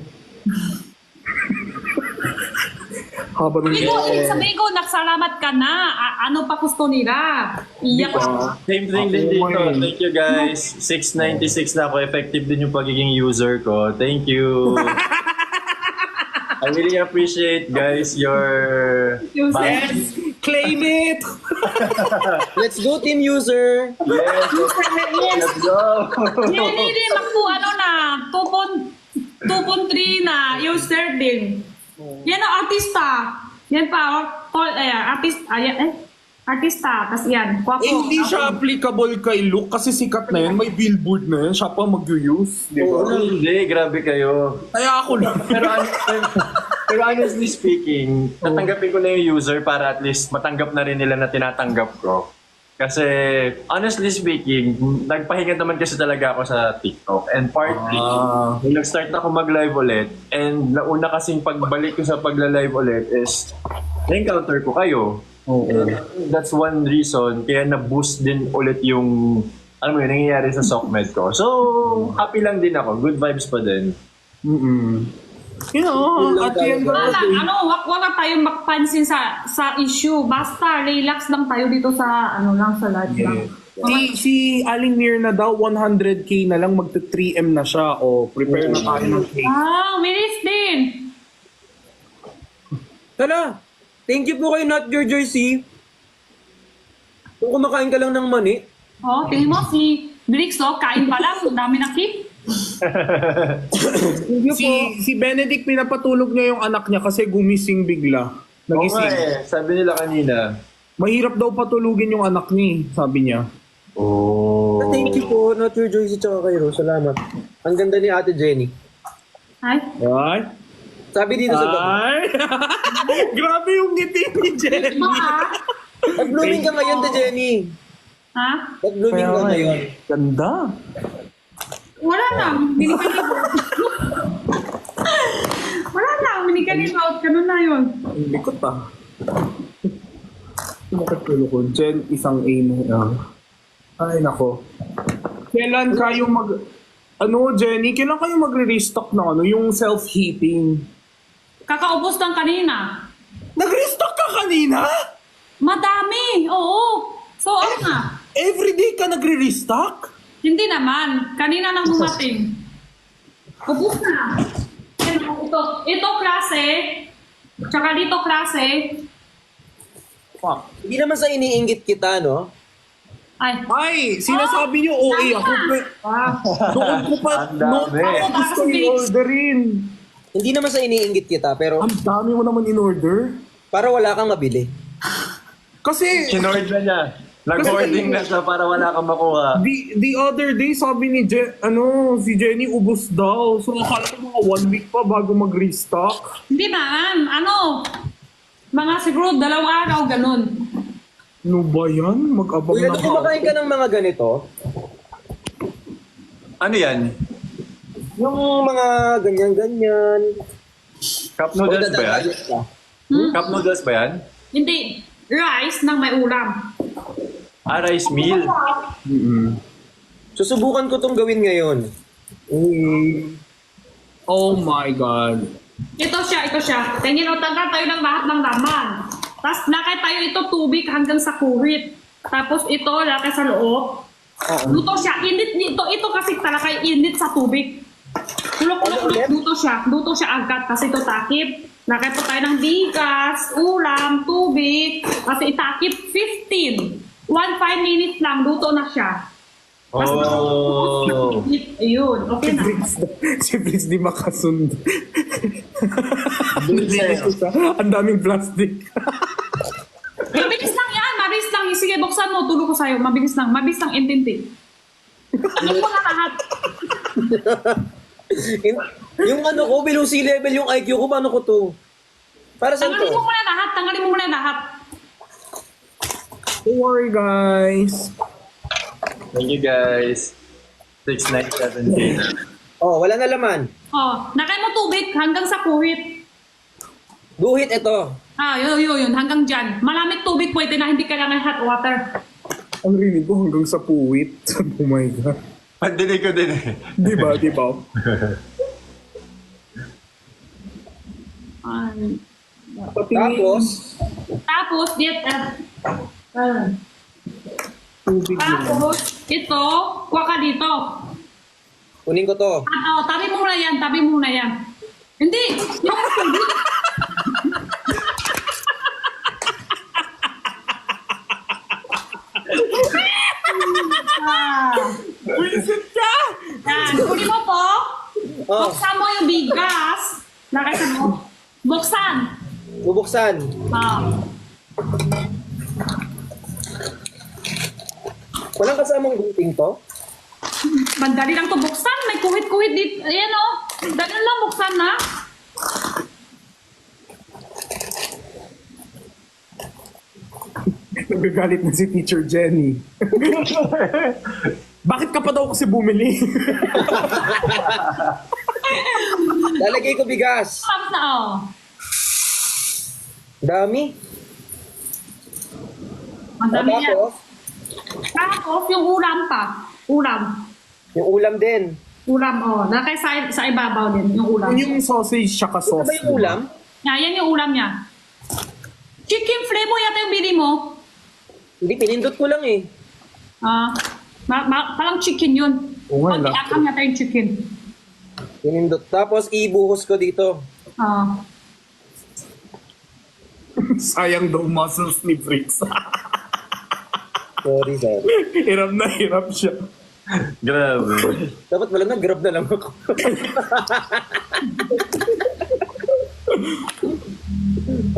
Haba ng Sabi ko, nagsalamat ka na. Ano pa gusto nila? Iyak ka. Same thing din dito. Thank you guys. 696 na ako. Effective din yung pagiging user ko. Thank you. I really appreciate guys your... Yes! Claim it! Let's go, team user! Yes! Let's go! Hindi, ano na, 2.3 na, user din. Yan ang artista. Yan pa, artista. Tapos yan, kwapo. Hindi siya applicable kay Luke kasi sikat na yan. May billboard na yan. Siya pa mag-use. Di ba? Oo, hindi. Grabe kayo. Kaya ako lang. Pero honestly speaking, tatanggapin ko na yung user para at least matanggap na rin nila na tinatanggap ko. Kasi honestly speaking, nagpahinga naman kasi talaga ako sa TikTok. And partly, nung nag-start ako mag-live ulit, and nauna kasing pagbalik ko sa pagla-live ulit is na-encounter ko kayo. And that's one reason kaya na-boost din ulit yung alam mo yun, nangyayari sa SOCMED ko. So, happy lang din ako. Good vibes pa din. You know, at the end of the day, Wala tayong magpansin sa issue. Basta relax lang tayo dito sa sa live lang. si Aling Mirna daw, 100k na lang, magta-3M na siya. O, prepare na tayo ng cake. Bilis din. Tala! Thank you po kay Not Your Jersey. Kung kumakain ka lang ng mani. Tingin mo si Bricks, kain pa lang. Dami na cake. Si Benedict, pinapatulog niya yung anak niya kasi gumising bigla. Nagising. Sabi nila kanina. Mahirap daw patulugin yung anak niya, sabi niya. Thank you po, Not Your Jersey tsaka kay Rose. Salamat. Ang ganda ni Ate Jenny. Ay? Sabi dito sa vlog. Grabe yung ngiti ni Jenny. Nag-blooming ka ngayon, Ate Jenny. Ha? Nag-blooming ka ngayon. Ganda. Wala lang. Wala lang. Minikali out. Ganun na yun. Likot ah. Nakatulo ko. Jen, isang A na lang. Ay, nako. Kailan kayo Jenny, kailan kayo magre-restock ng yung self-heating? Kakaubos lang kanina. Nag-restock ka kanina? Madami. Oo. So, nga. Everyday ka nagre-restock? Hindi naman. Kanina lang dumating. Ubus na. Ito klase. Tsaka dito klase. Hindi naman sa iniinggit kita, no? Ay, sinasabi niyo OA ako. Noon ko pa gusto i-orderin. Hindi naman sa iniinggit kita, pero... Ang dami mo naman in-order. Para wala kang mabili. Kasi... Sinorder na niya. Nag-hoarding na siya para wala kang makuha. The other day, sabi ni si Jenny, ubos daw. So, akala ko mga 1 week pa bago mag-restock. Hindi man. Mga siguro 2 araw, ganun. Ano ba yan? Mag-abang Uy, na kumakain ka ng mga ganito? Ano yan? Yung mga ganyan-ganyan. Cup noodles ba yan? Cup noodles ba yan? Hindi. Rice nang may ulam. Rice meal. Susubukan ko tong gawin ngayon. Oh my God. Ito siya. Tingin o, tanggal tayo ng lahat ng laman. Tapos lakay tayo ito tubig hanggang sa kurit. Tapos ito lakay sa loob. Luto siya. Init nito. Ito kasi talakay init sa tubig. Kulok-kulok. Luto siya agad. Kasi ito takip. Lakay po tayo ng bigas, ulam, tubig. Kasi itakip 15 minutes lang. Luto na siya. Ayun. Okay na. Si Briggs di makasundo. Ang daming plastic. Mabilis lang yan. Mabilis lang. Sige, buksan mo. Tulog ko sa'yo. Mabilis lang. Mabilis lang. Intinti. Alam ko na lahat. Yung ano ko, below sea level yung IQ ko, paano ko to? Para saan Tanggalin to? mo muna lahat. Tanggalin mo muna lahat. Don't worry, guys. Thank you guys. 697K na. Oh, wala na laman. Oh, nakay mo tubig hanggang sa kuhit. Guhit ito. Yun. Hanggang dyan. Malamig tubig pwede na, hindi kailangan hot water. Ang rinig ko hanggang sa puwit. Oh my God. Pandinig ko din eh. Di ba? Tapos, Tubig yun. tapos, ito, kuha ka dito. Kunin ko to. Tabi mo muna yan. Hindi, yung tubig. Yan, kunin mo po. Oh, Buksan mo yung bigas. Nakita mo? Buksan. bubuksan. Walang kasamang gunting to? Mandali lang to buksan. May kuhit-kuhit dito. Ayan o. Dali lang buksan na. Nagagalit na si Teacher Jenny. Bakit ka pa daw kasi bumili? Lalagay ko bigas. Tapos na Dami. Madami yan. Tapos, Tapos yung ulam pa. Ulam. yung ulam din. Ulam, nakay sa ibabaw din, yung ulam. Yung sausage tsaka Ito sauce. ba yung ulam? Yan yung ulam niya. Chicken flavor yata yung bili mo. Hindi, pinindot ko lang eh. Parang chicken yun. Oo nga, Pag-iakam yata yung chicken. Pinindot. Tapos, ibuhos ko dito. Sayang daw muscles ni Fritz. Sorry. Hirap na hirap siya. Grabe. Dapat wala na, grab na lang ako.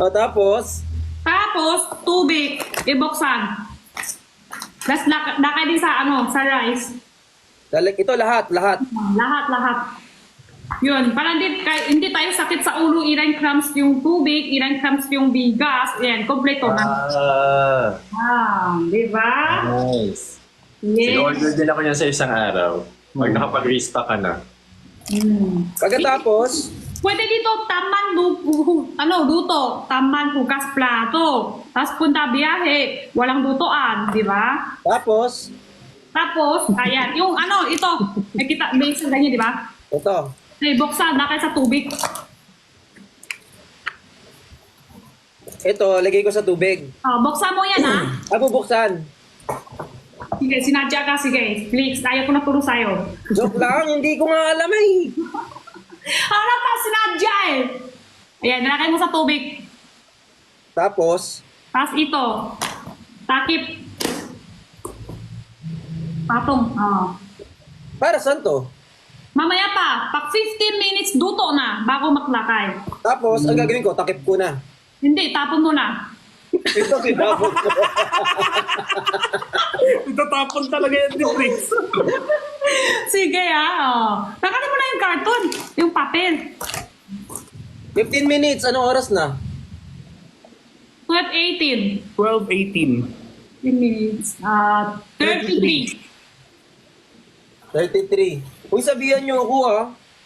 Tapos, Tubig. Ibuksan. Tapos nakay din sa sa rice. ito lahat. Lahat. Yun, para hindi tayo sakit sa ulo, ilang crumbs yung tubig, ilang crumbs yung bigas. Yan, kompleto na. Di ba? Nice. Yes. Order din ako niyan sa isang araw. Pag nakapag-restock ka na. Pagkatapos, Pwede dito, taman, luto. Taman, hugas plato. Tapos punta biyahe, walang lutoan, di ba? tapos, Ayan, yung ito. May isang ganyan, di ba? ito. Buksan na kayo sa tubig. Ito, lagay ko sa tubig. Buksan mo yan, Bubuksan. Sige, sinadya ka, sige. Please, ayaw ko na turo sa'yo. Joke lang, hindi ko nga alam eh. Sinadya eh. Ayan, nalakay mo sa tubig. Tapos, Tapos ito. Takip. Patong. para saan to? Mamaya pa, pag 15 minutes, duto na bago maklakay. Tapos, ang gagawin ko, takip ko na. Hindi, tapon mo na. Ito, sinabot ko. Itatapon talaga yan ni Fritz. Sige Tanggalin mo na yung karton, yung papel. 15 minutes, anong oras na? 12:18. 12:18. 15 minutes. 33. 33. Uy, sabihan nyo ako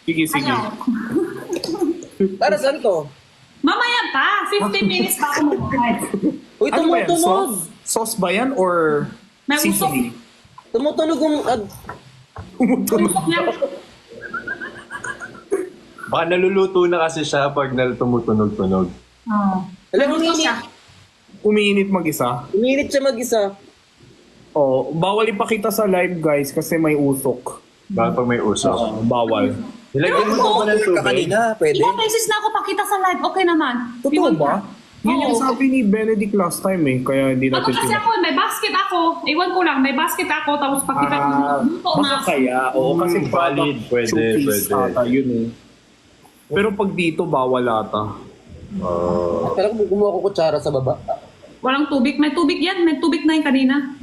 Sige. Para saan to? Mamaya pa, 15 minutes pa ako mag-drive. Uy, Ano ba yan? tumutunog. Sauce ba yan or May usok. seasoning? Tumutunog yung... Usok yan. Baka naluluto na kasi siya pag tumutunog-tunog. Alam, Usok siya. Umiinit mag-isa. uminit siya mag-isa. Bawal ipakita sa live guys kasi may usok. Baka pag may usok. Bawal. Nilagyan mo ko ng Ka tubig. kanina, pwede. Ilang beses na ako pakita sa live, okay naman. Totoo ba? Yun yung Oo. sabi ni Benedict last time kaya hindi Ako natin kasi may basket ako. Iwan ko lang, may basket ako, tapos pakita ko luto na. Baka kaya, kasi valid, pwede, showcase pwede. ata yun Pero pag dito, bawal ata. Kala ko gumawa ko kutsara sa baba. Walang tubig. May tubig yan. May tubig na yung kanina.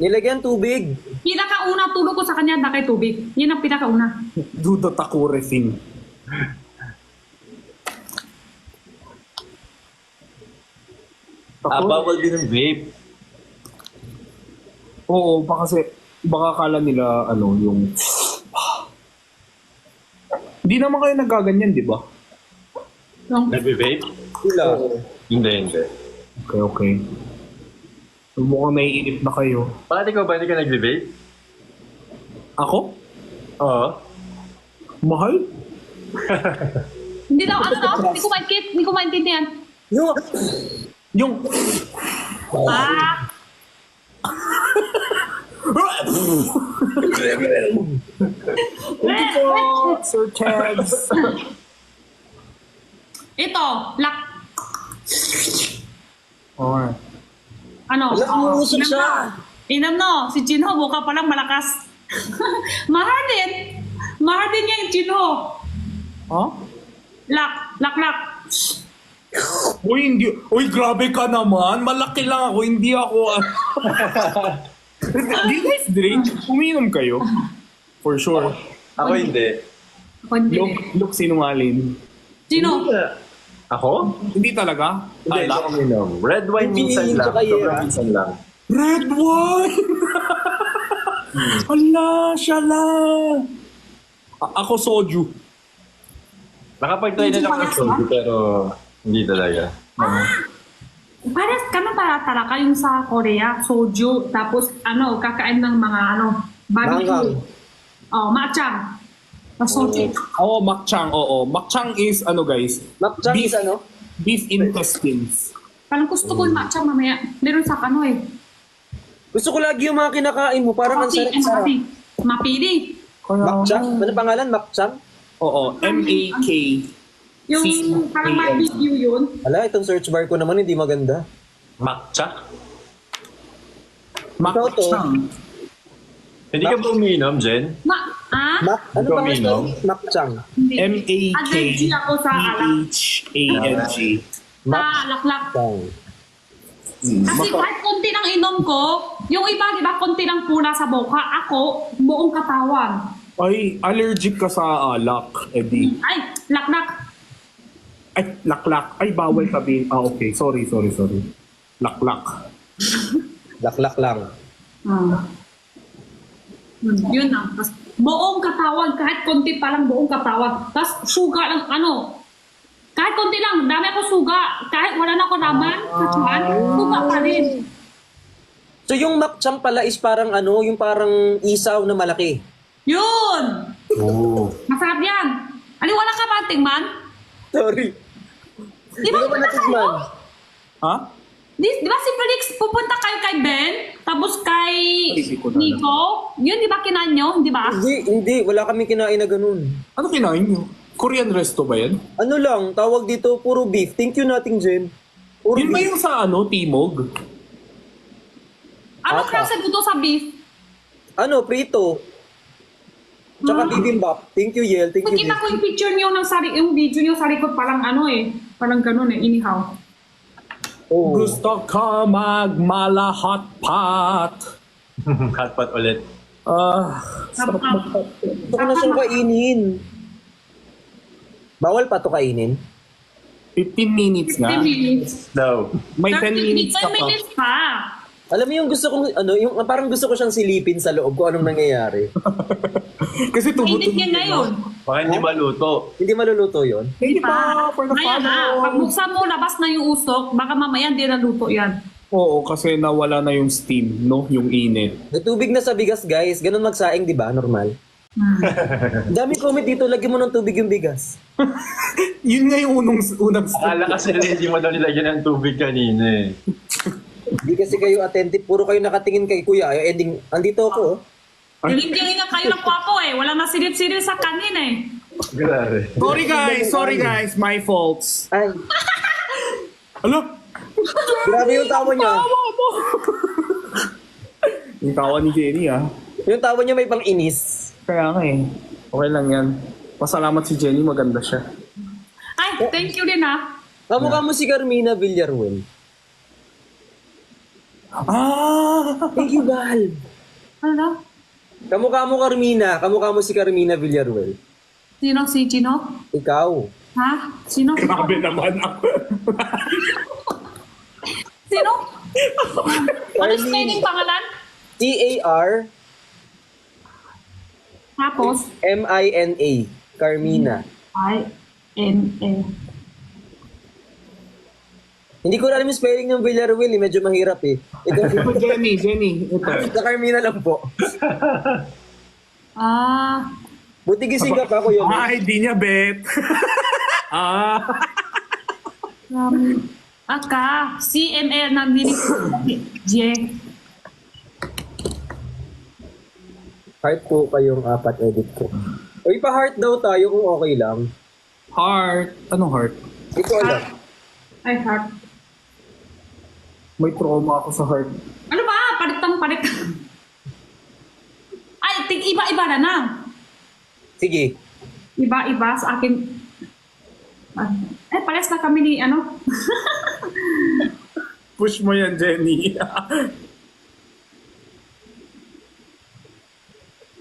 Nilagyan tubig. Pinakauna tulog ko sa kanya, nakay tubig. Yun ang pinakauna. Do the takure thing. Bawal din ng vape. Oo, baka kala nila, yung... Hindi naman kayo nagaganyan, di ba? Nagbe-vape? Sila. Hindi. Okay. Mukhang naiinip na kayo. Bakit ikaw ba hindi ka nagbe-vape? Ako? Oo. Mahal? Hindi daw, hindi ko maintindihan. Yung... Ah, Thank you po, Sir Tags. ito, Alright. Umuusok siya. Inom no, si Jinho, mukha palang malakas. Mahal din niya yung Jinho. Huh? Lak. Uy, grabe ka naman. Malaki lang ako, hindi ako... Do you guys drink? Uminom kayo? For sure. Ako hindi. Look, sinungaling. Sino? Ako? Hindi talaga? Hindi Alak? ako uminom. Red wine minsan lang. Tsaka Sobrang minsan lang. Red wine! Ala, shala! Ako soju. Nakapag-try na lang ng soju pero hindi talaga. Parang talaga yung sa Korea, soju, tapos kakain ng mga barbecue. Makchang. Soju. Makchang, oo. Makchang is, guys? Makchang is ano? Beef intestines. Parang gusto ko yung makchang mamaya. Meron sa Gusto ko lagi yung mga kinakain mo. Parang ang sarap-sarap. Mapili. Makchang? Ano pangalan? Makchang? Oo, M-A-K. Yung parang barbecue yun. Ala, itong search bar ko naman hindi maganda. Makcha? Makchang. Hindi ka ba umiinom, Jen? Ano Ikaw pangalan? umiinom? Makchang. Allergy ako sa alak. M-A-K-H-A-N-G. Sa laklak. Kasi kahit konti ng inom ko, yung iba, di ba, konti lang pula sa boka. Ako, buong katawan. Ay, allergic ka sa alak, Eddie. Ay, laklak. Ay, laklak. Ay, bawal sabihin. Okay. Sorry. Laklak. Laklak lang. Yun na. Tapos, buong katawan, kahit konti pa lang buong katawan. Tapos, suga lang, kahit konti lang, dami ako suga. Kahit wala na ako naman, suga pa rin. So yung makchang pala is parang yung parang isaw na malaki. Yun! Oo. Masarap yan. Wala ka ba, tingman? Sorry. Di ba Hindi ko natikman. Ha? Di ba si Felix, pupunta kayo kay Ben, tapos kay Nico? Yun, di ba kinain nyo? Di ba? Hindi. Wala kami kinain na ganun. Ano kinain nyo? Korean resto ba yan? Ano lang, tawag dito, puro beef. Thank you nothing, Jen. Puro Yun ba beef. yung sa Timog? Ano klase dito sa beef? Prito. Tsaka bibimbap. Thank you, Yel. Thank you, Nakita beef. ko yung picture nyo yung video nyo sa likod, parang parang ganun anyhow. Oh. Gusto ka magmala hot pot. Hot pot ulit. Sarap mag-hot pot. Gusto ko na siyang kainin. Bawal pa to kainin? 15 minutes nga. 10 minutes. No. May 10 minutes ka 10 pa. minutes pa. Alam mo yung gusto kong, yung parang gusto ko siyang silipin sa loob kung anong nangyayari. Kasi Init yan ngayon. Baka hindi maluto. Hindi maluluto yon. Thank you pa for the Ngayon follow. pag buksan mo, labas na yung usok, baka mamaya hindi na luto yan. Oo, kasi nawala na yung steam, no? Yung init. May tubig na sa bigas, guys. Ganun magsaing, di ba? Normal. Dami comment dito, lagyan mo ng tubig yung bigas. Yun nga yung unang step. Akala kasi hindi mo daw nilagyan ng tubig kanina eh. Hindi kasi kayo attentive. Puro kayo nakatingin kay Kuya. Ay, ending, andito ako. Oh. Hindi nga kayo ng kwapo Wala na silip-silip sa kanin Grabe. Sorry guys, my faults. Ay, Ano? grabe yung tawa niya. Yung tawa ni Jenny Yung tawa niya may pang-inis. Kaya nga okay lang yan. Pasalamat si Jenny, maganda siya. Ay, thank you din Kamukha mo si Carmina Villaruel. Thank you, Val. Ano? Kamukha mo Carmina. Kamukha mo si Carmina Villaruel. Sino? Si Chino? Ikaw. Ha? Sino? Grabe naman ako. Sino? Ano spelling pangalan? C-A-R Tapos? M-I-N-A. Carmina. I-N-A. Hindi ko alam yung spelling ng Villaruel eh. Medyo mahirap eh. Ito, Jenny. Ito. sa Carmina lang po. Buti gising ka pa, Kuya. Di niya bet. Aka. CML ng dinig. J. Heart po kayong apat edit ko. Uy, pa-heart daw tayo kung okay lang. Heart. Anong heart? Hindi ko alam. Ay, heart. May trauma ako sa heart. Ano ba? Palit. Ay, iba-iba na na. Sige. Iba-iba sa akin. Pares na kami ni ano. Push mo yan, Jenny.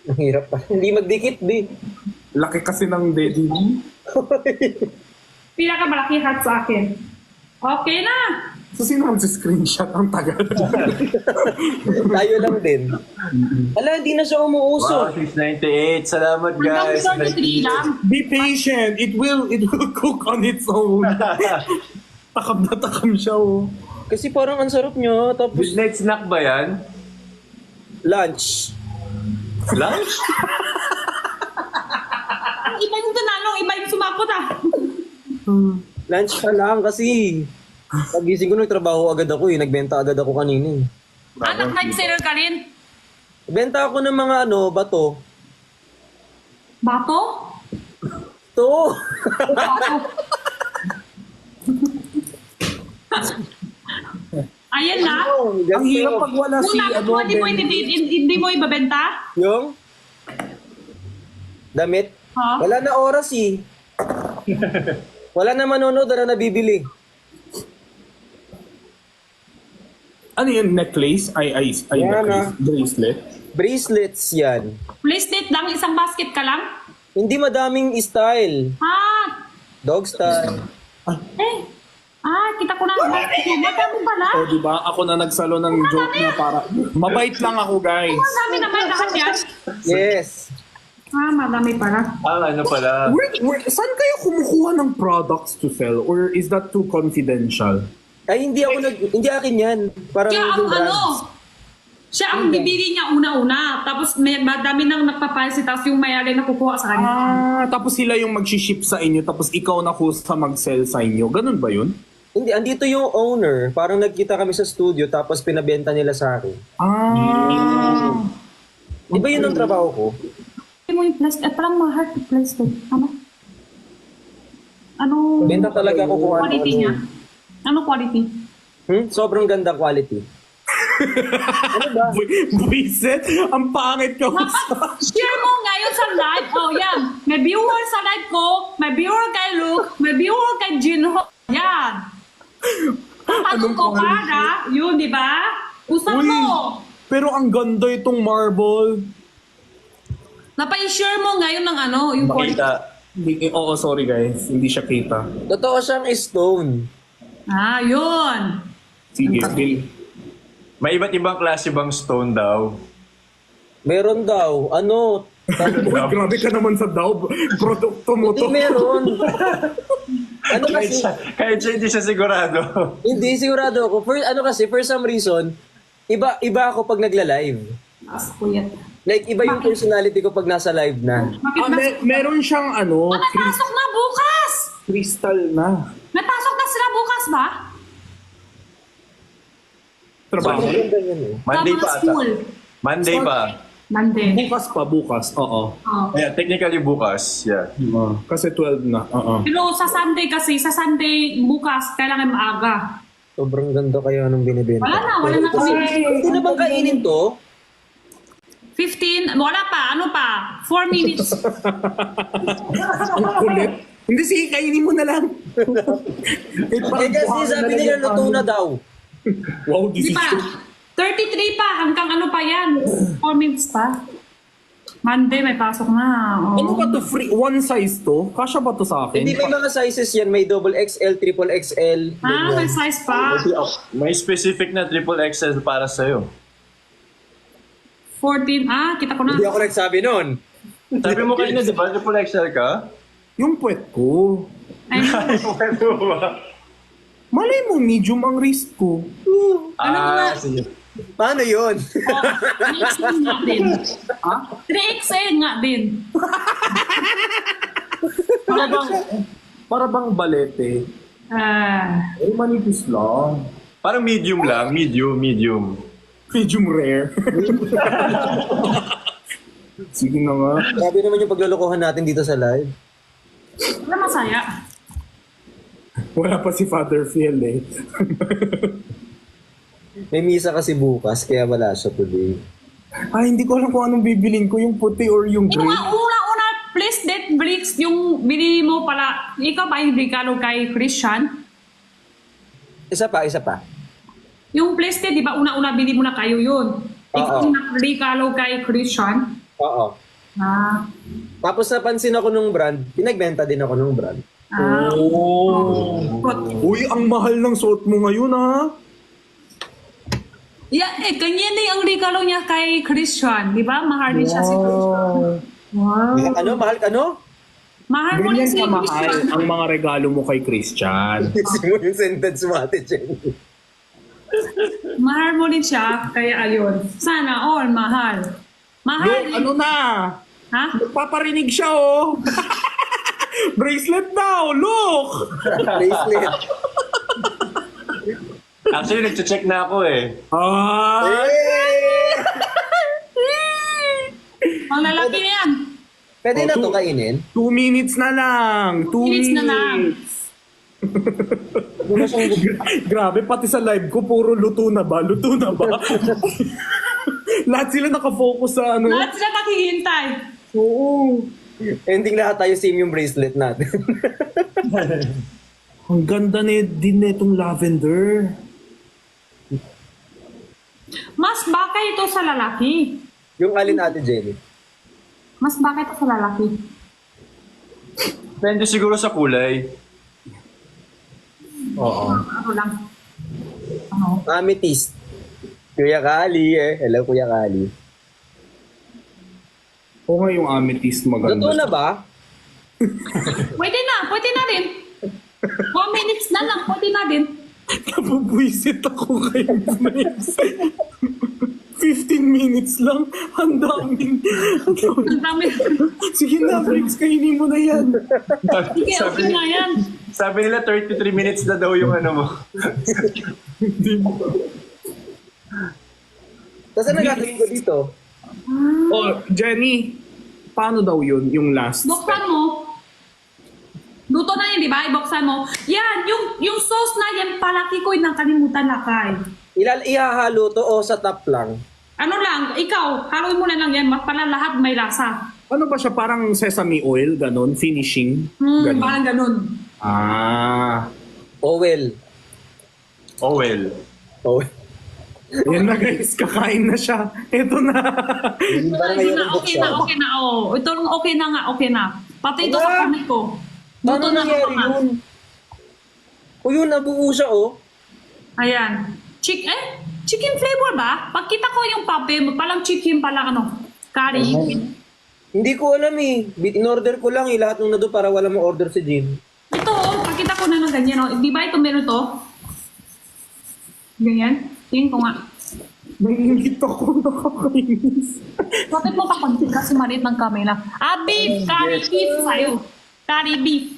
Ang hirap pa. Hindi magdikit, di. Laki kasi ng daddy mo. Pinakamalaki heart sa akin. Okay na. So, sino ang screenshot? Ang tagal. Tayo lang din. Ala, hindi na siya umuusok. Wow, 698. Salamat, guys. Hanggang 33 lang. Be patient. It will cook on its own. Takam na takam siya, oh. Kasi parang ang sarap nyo. Tapos, Midnight snack ba yan? lunch. Lunch? Iba yung tinanong, iba yung sumakot ah. Lunch pa lang kasi. Pagising ko nagtrabaho agad ako eh. Nagbenta agad ako kanina eh. Nag-time seller ka rin? Benta ako ng mga bato. Bato? To! Bato. Ayan na. Ang hirap pag wala si Una, hindi mo ibabenta? Yung? Damit? Ha? Wala na oras eh. Wala na manonood, wala na nabibili. Ano yun? Necklace? Ay, Yan, necklace. Bracelet? Bracelets yan. Bracelet lang, isang basket ka lang? Hindi madaming style. Dog style. Kita ko na. Madami pala. O, diba? Ako na nagsalo ng joke na para... Mabait lang ako, guys. Madami naman lahat yan. Yes. Madami pala. Ano pala? Saan kayo kumukuha ng products to sell? Or is that too confidential? Ay, hindi akin yan. Parang Siya yung ang brands. siya ang bibili niya una-una. Tapos madami nang nagpapansi. Tapos yung mayari na kukuha sa kanya. Tapos sila yung mag-ship sa inyo, tapos ikaw na kusa mag-sell sa inyo. Ganun ba yun? Hindi, andito yung owner. Parang nagkita kami sa studio, tapos pinabenta nila sa akin. Di ba yun ang trabaho ko? Hindi mo yung plastic. Parang ma-heart yung plastic. Ano? Benta talaga ako kung Quality niya? Ano quality? Sobrang gandang quality. Ano ba? Buisit? Ang pangit ka. Share mo ngayon sa live. Yan. May viewer sa live ko. May viewer kay Luke. May viewer kay Jinho. Yan. Tanong ko para. Yun, di ba? Usap mo. Pero ang ganda itong marble. Napa-share mo ngayon ng yung quality. Makita. Oo, sorry guys. Hindi siya kita. Totoo siyang stone. Yun. Sige, Bill. May iba't ibang klase bang stone daw? Meron daw. Uy, grabe ka naman sa daw. Produkto mo Hindi to. meron. Kasi? Kahit siya hindi siya sigurado. Hindi, sigurado ako. For some reason, iba ako pag nagla-live. Kuya. Like, iba yung personality ko pag nasa live na. Meron siyang Napasok na bukas! crystal na. Napasok na sila bukas ba? Trabaho. Monday pa ata. School. Monday pa. Monday. Bukas. Oo. Yeah, technically bukas. Yeah. Kasi 12 na. Pero sa Sunday bukas, kailangan maaga. Sobrang ganda kaya nung binibenta. Wala na kami. Hindi na bang kainin to? 15, wala pa, 4 minutes. Ang kulit. Hindi, sige, kainin mo na lang. Kasi sabi nila luto na daw. Wow, Di ba? decision. 33 pa, hanggang ano pa yan? 4 minutes pa. Monday, may pasok na. Oh. Ano ba to? Free? One size to? Kasya ba to sa akin? Hindi may mga sizes yan. May double XL, triple XL. May size pa. May specific na triple XL para sa'yo. 14, kita ko na. Hindi ako nagsabi nun. Sabi mo kanina, di ba? Triple XL ka? Yung puwet ko. Ay, Ano ba? Malay mo, medium ang wrist ko. Sige. Paano yun? 3XL nga din. 3XL nga din. Para bang balete. Eh, manipis lang. Parang medium lang. Medium. Medium rare. Sige na nga. Grabe naman yung paglulukuhan natin dito sa live. Wala masaya. Wala pa si Father Phil eh. May misa kasi bukas, kaya wala siya today. Ay, hindi ko alam kung anong bibilin ko, yung puti or yung Ikaw gray. nga, una, please, Death Bricks, yung binili mo pala, ikaw ba yung regalo kay Christian? Isa pa. Yung plastic, di ba, una-una bili mo na kayo yun. Ikaw yung regalo kay Christian? Oo. Tapos napansin ako nung brand, pinagbenta din ako nung brand. Uy, ang mahal ng suot mo ngayon ha. Ganyan din ang regalo niya kay Christian. Di ba? Mahal din siya si Christian. Wow. Mahal ka no? Mahal mo din Ganyan si kamahal Christian. ang mga regalo mo kay Christian. Kasi mo yung sentence mo, Ate Jenny. Mahal mo din siya, kaya ayun. Sana all mahal. Mahal Look, din. ano na? Ha? Paparinig siya oh. Bracelet daw, look! Bracelet. Actually, nag-check na ako eh. Ang lalaki na yan. Pwede na to kainin? 2 minutes na lang. 2 Minutes na lang. Grabe, pati sa live ko, puro luto na ba? Lahat sila nakafocus sa ano. Lahat sila nakihintay. Oo. Ending lahat tayo same yung bracelet natin. Ang ganda din netong lavender. Mas bakay ito sa lalaki. Yung alin, Ate Jenny? Mas bakay ito sa lalaki. Depende siguro sa kulay. Oo. Ano lang. Amethyst. Kuya Kali eh. Hello, Kuya Kali. Oo nga yung amethyst maganda. Totoo na ba? Pwede na rin. 1 minutes na lang, pwede na din. Napubwisit ako kay Bricks. 15 minutes lang. Ang daming. Ang dami. Sige na, Bricks, kainin mo na yan. Sige, okay na yan. Sabi nila 33 minutes na daw yung ano mo. Tapos ano gagawin ko dito? Oh, Jenny, paano daw yun, yung last Buksan mo. Luto na yun, di ba? Ibuksan mo. Yan, yung sauce na yan, palaki ko yung nakalimutan na kay. Ihahalo to o sa top lang? Ano lang, ikaw, haluin mo na lang yan, para lahat may lasa. Ano ba siya? Parang sesame oil, ganon, finishing? Ganon. Parang ganun. Owel. Owel. Yan na guys, kakain na siya. Ito na. Okay na. Oh. Ito, okay na. Pati ito sa kamay ko. Paano nangyari yun? O yun, nabuo siya oh. Ayan. Chicken flavor ba? Pagkita ko yung papel, palang chicken, palang curry. Hindi ko alam eh. In-order ko lang lahat nung nado para wala mong order si Jim. Ito, pagkita ko na ng ganyan. Di ba ito meron to? Ganyan. Tingin ko nga. Nangingit ako, nakakainis. Bakit mo papansin kasi maliit ng camera? Beef! Curry beef sa'yo. Curry beef.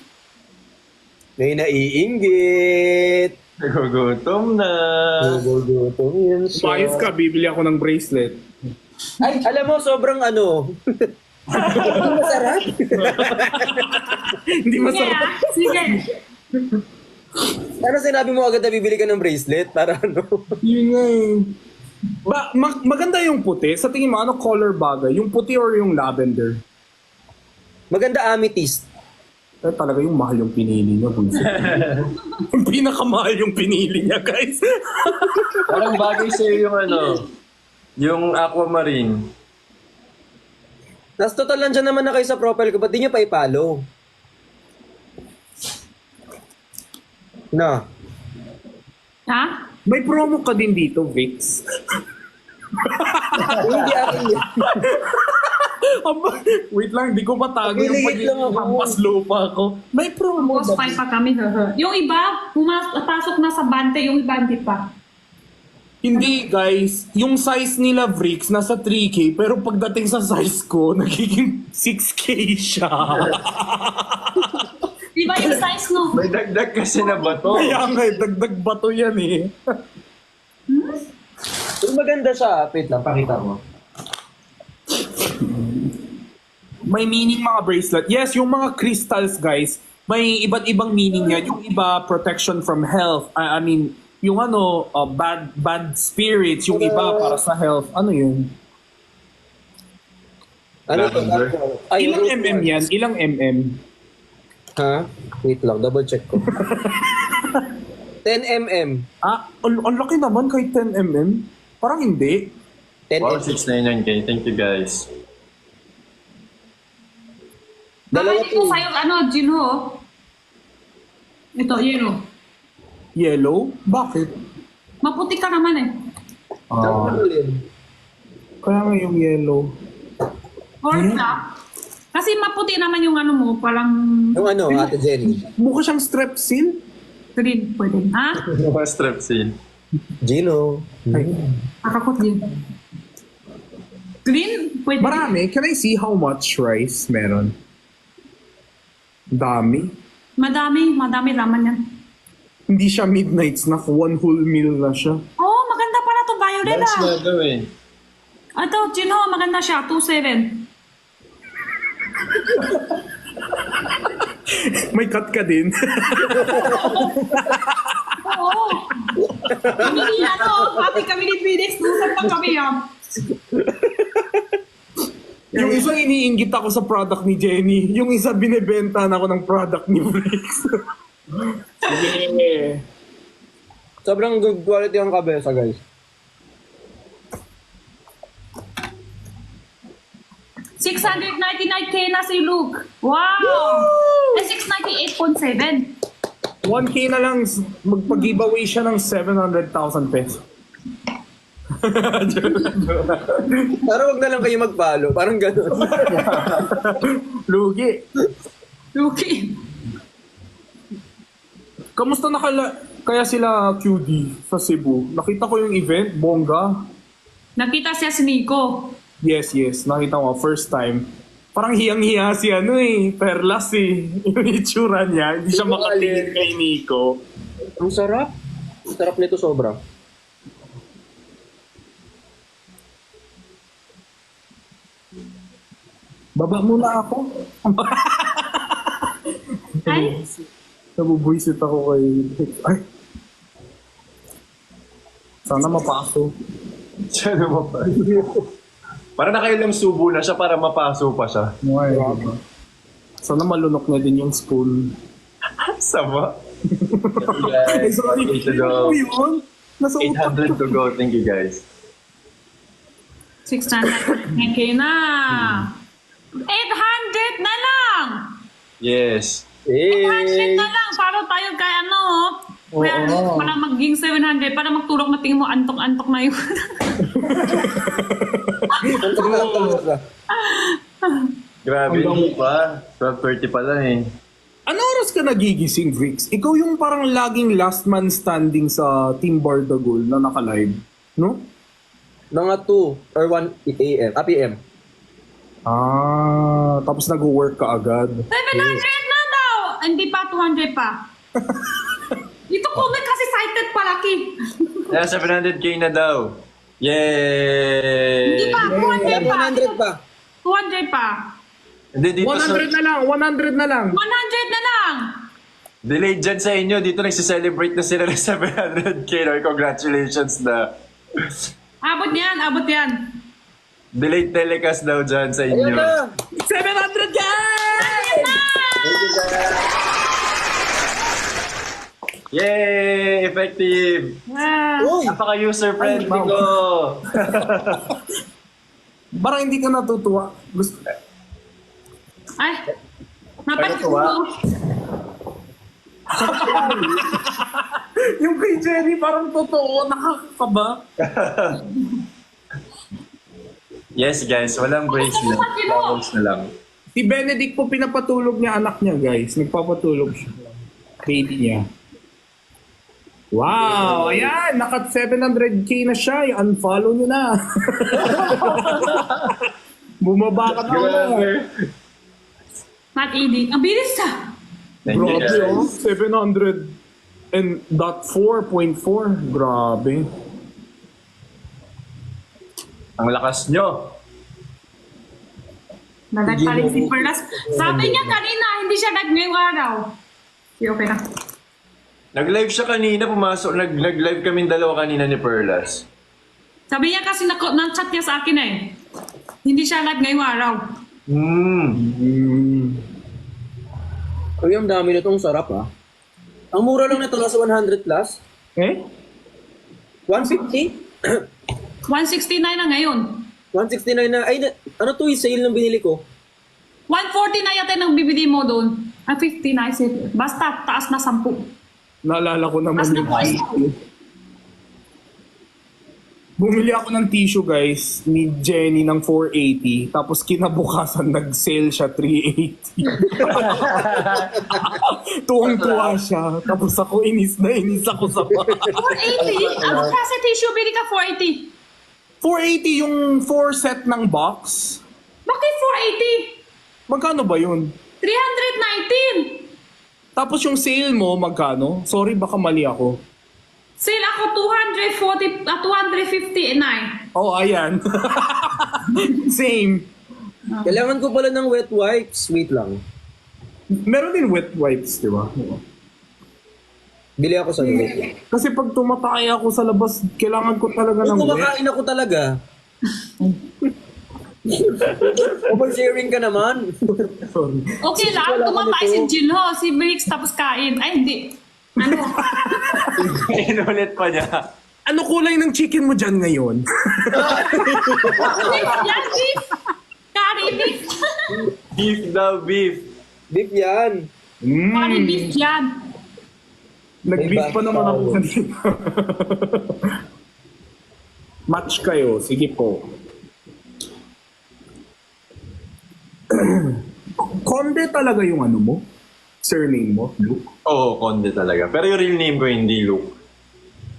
May naiinggit. Nagugutom na. Nagugutom yun siya. Mayos ka, bibili ako ng bracelet. Ay, alam mo, sobrang masarap. Hindi masarap. Sige. Ano sinabi mo agad na bibili ka ng bracelet? Para ano? Yun nga eh. Maganda yung puti. Sa tingin mo, ano color bagay? Yung puti or yung lavender? Maganda amethyst. Talaga yung mahal yung pinili niya. Yung pinakamahal yung pinili niya, guys. Parang bagay sa'yo yung yung aquamarine. Nas total lang dyan naman na kayo sa profile ko, ba't di nyo pa i-follow? Na. Ha? May promo ka din dito, Vix. Hindi akin yan. Wait lang, di ko matago yung Naglilihit lang ako. hampas lupa ko. May promo Boss, ba? 5 pa kami. Yung iba, pasok na sa bante, yung iba hindi pa. Hindi, guys. Yung size nila, Vrix, nasa 3K. Pero pagdating sa size ko, nagiging 6K siya. Iba yung size, no? May dagdag kasi na bato. Kaya nga, dagdag bato yan eh. Pero maganda siya. Wait lang, pakita mo. May meaning mga bracelet. Yes, yung mga crystals, guys, may iba't ibang meaning yan. Yung iba, protection from health. I mean, yung bad spirits. Yung iba, para sa health. Ano yun? Ano to? Ay, Ilang root mm words. yan? Ilang mm? Ha? Wait lang, double check ko. 10 mm. Ah, ang laki naman kahit 10 mm. Parang hindi. 10 Wow, mm. 699K. Thank you, guys. Dalawa Bakit ko po. sa'yo, Gino? Ito, yellow. Yellow? Bakit? Maputi ka naman eh. Dalawa ulit. Kaya nga yung yellow. Or black. Kasi maputi naman yung mo, parang Yung ano, Ate Jenny? Mukha siyang strepsil. green pwede. Ha? Mga strepsil. Gino. Nakakot din. Green pwede. Marami. Can I see how much rice meron? Dami. Madami laman yan. Hindi siya midnight snack. One whole meal na siya. Oh, maganda pala to Violet Lunch na ah. daw eh. Ito, Gino, maganda siya. 2.7. May cut ka din. Oo. Kami ni pati kami ni Phoenix, usap pa kami ah. Yung isa iniinggit ako sa product ni Jenny. Yung isa binebenta na ako ng product ni Briggs. Yeah. Sobrang good quality ang kabesa, guys. 699K na si Luke. Wow! Eh, 698.7. 1K na lang, magpag-giveaway siya ng 700,000 pesos. Para wag na lang kayo mag-follow. Parang gano'n. Lugi. Luke. Kamusta kaya sila QD sa Cebu? Nakita ko yung event, bongga. Nakita siya si Nico. Yes. Nakita ko, first time. Parang hiyang-hiya si Perlas eh. Yung itsura niya, hindi siya makatingin kay Nico. Ang sarap. Ang sarap nito sobra. Baba muna ako. Ay, Nabubuisit ako kay... Ay! Sana mapaso. Siya naman pa. Para nakailang subo na siya para mapaso pa siya. Ay, sana malunok na din yung spoon. Sama. Ay, sorry. Ano yun? Nasa utak 800 to go. Thank you, guys. 699K na. 800 na lang. Yes. 800 na lang. Para tayo kay Kaya para maging 700, para magtulog na tingin mo, antok-antok na yun. Grabe, hindi pa. 12:30 pa lang eh. Ano oras ka nagigising, Vix? Ikaw yung parang laging last man standing sa Team Bardagol na naka-live, no? Mga 2 or 1 a.m. PM. Tapos nag-work ka agad. 700 na daw! Hindi pa, 200 pa. Ito comment kasi cited palaki. Yeah, 700K na daw. Yay! Hindi pa, 200 pa. 100 pa. 200 pa. Hindi, dito 100 na lang! 100 na lang! 100 na lang. Delayed dyan sa inyo. Dito nagsiselebrate na sila ng 700K. No? Congratulations na. Abot yan. Delayed telecast daw dyan sa Ayun inyo. na! 700K! Ayan na! Thank you, Yay! Effective! Ah. Napaka-user friendly Ay, wow. ko! Parang hindi ka natutuwa. Gusto... Ay, dapat Ano Yung kay Jenny parang totoo, nakakaba. Yes guys, walang bracelet. Bubbles na lang. Si Benedict po pinapatulog niya anak niya, guys. Nagpapatulog siya. Baby niya. Wow! Ayan! Naka 700k na siya. I-unfollow niyo na. Bumaba ka na. Not eating. Ang bilis ah. Thank you Grabe, oh. guys. 700 and dot 4.4. Grabe. Ang lakas nyo. Nagpalit si Perlas. Sabi niya kanina, hindi siya nag-ngayong araw. Okay na. Nag-live siya kanina, pumasok. Nag-live kaming dalawa kanina ni Perlas. Sabi niya kasi na-chat niya sa akin eh. Hindi siya live ngayong araw. Uy, ang dami na itong sarap ah. Ang mura lang nito, nasa 100 plus. Eh? 150? 169 na ngayon. 169 na. Ay, ano to yung sale ng binili ko? 140 na yata ng BBD mo doon. 50 na isip. Basta taas na 10. Naalala ko naman Taas na yung po. Bumili ako ng tissue, guys, ni Jenny ng 480. Tapos kinabukasan, nag-sale siya 380. Tuwang-tuwa siya. Tapos ako, inis ako sa 480? Ano kasi tissue bili ka 480? 480 yung 4 set ng box. Bakit 480? Magkano ba yun? 319! Tapos yung sale mo, magkano? Sorry, baka mali ako. Sale ako 259. Oh, ayan. Same. Kailangan ko pala ng wet wipes. Wait lang. Meron din wet wipes, di ba? Bili ako sa wet. Kasi pag tumatay ako sa labas, kailangan ko talaga ng Kung wet. kumakain ako talaga. Oversharing ka naman. Sorry. Okay lang, tumatay si Jinho, si Briggs, tapos kain. Ay, hindi. Ano? Inulit pa niya. Ano kulay ng chicken mo dyan ngayon? Beef yan, beef! Curry beef! Beef daw, beef. Beef yan. Curry beef yan. Nag-beef pa naman ako kanina. Match kayo. Sige po. Konde talaga yung ano mo? Surname mo? Luke? Oo, Conde talaga. Pero yung real name ko hindi Luke.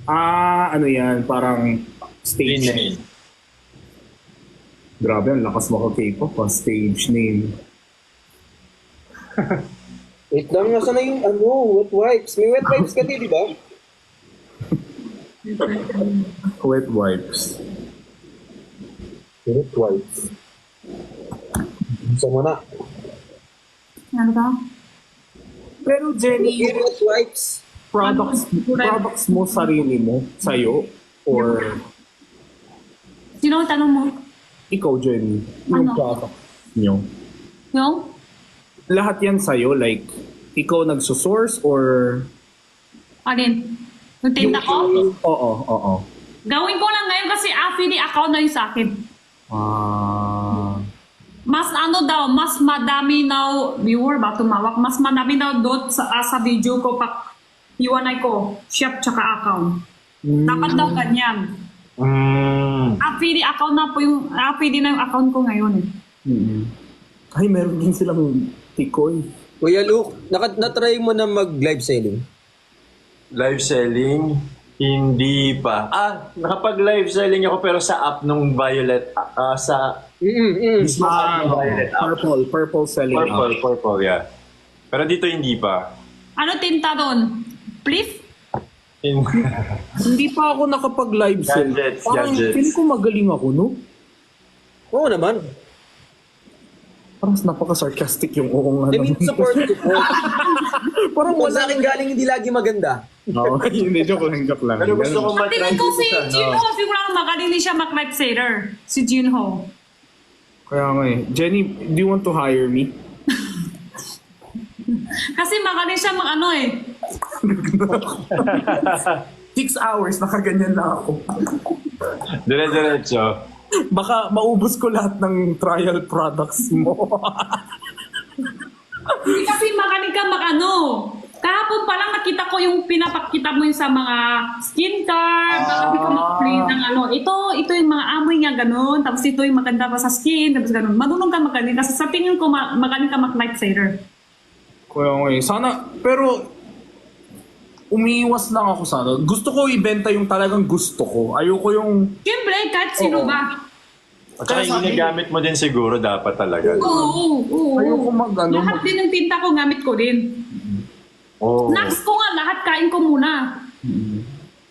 Ah, ano yan? Parang stage Real name. name. Grabe, ang lakas mo K-pop. Stage name. Wait lang, nasa na yung wet wipes. May wet wipes ka di ba? Wet wipes. Wet wipes. Gusto mo na. Ano ba? Pero Jenny, Wet wipes. products mo sarili mo, sa'yo? Or Sino ang tanong mo? ikaw, Jenny? Yung Ano? products nyo? Yung? Lahat yan sa'yo? Like, ikaw nagsusource or... Alin? Yung tinda ko? Oo. Gawin ko lang ngayon kasi affiliate account na yung sa akin. Mas ano daw, mas madami daw, viewer ba tumawak, mas madami daw doon sa video ko pag iwanay ko, shop tsaka account. Dapat daw ganyan. Affiliate account na po yung, affiliate na yung account ko ngayon. Ay, meron din silang tikoy. Kuya Luke, natry mo na mag-live selling? Live selling? Hindi pa. Nakapag-live selling ako pero sa app nung Violet. Sa mismo app ng Violet app. Purple selling. Purple, yeah. Pero dito hindi pa. Ano tinta doon? Please? Hindi pa ako nakapag-live sell. Parang feeling ko magaling ako, no? Oo naman. Parang napaka-sarcastic yung oo nga. I mean, support ko po. Parang Kung sa akin galing hindi lagi maganda. Oo, hindi, joke lang. Pero gusto ko Pati matry ko dito si sa Jinho, siguro magaling din siya mag-live seller. Si Jinho. Kaya nga eh. Jenny, do you want to hire me? Kasi magaling siya ano eh. 6 hours, nakaganyan na ako. Dire-diretso. Baka maubos ko lahat ng trial products mo. Hindi kasi magaling ka mag-ano. Kahapon pa lang nakita ko yung pinapakita mo yung sa mga skincare. Magaling ka mag-play ng ano. Ito yung mga amoy niya ganun. Tapos ito yung maganda pa sa skin. Tapos ganun. Marunong ka magaling. Kasi sa tingin ko magaling ka mag-lifesaver. Kaya nga sana, pero umiiwas lang ako sana. Gusto ko ibenta yung talagang gusto ko. Ayoko yung... Siyempre, kahit sino ba? At saka yung ginagamit mo din siguro dapat talaga. Oo. Ayoko mag-ano. Lahat din ng tinta ko, gamit ko din. Oo. Snacks ko nga, lahat kain ko muna.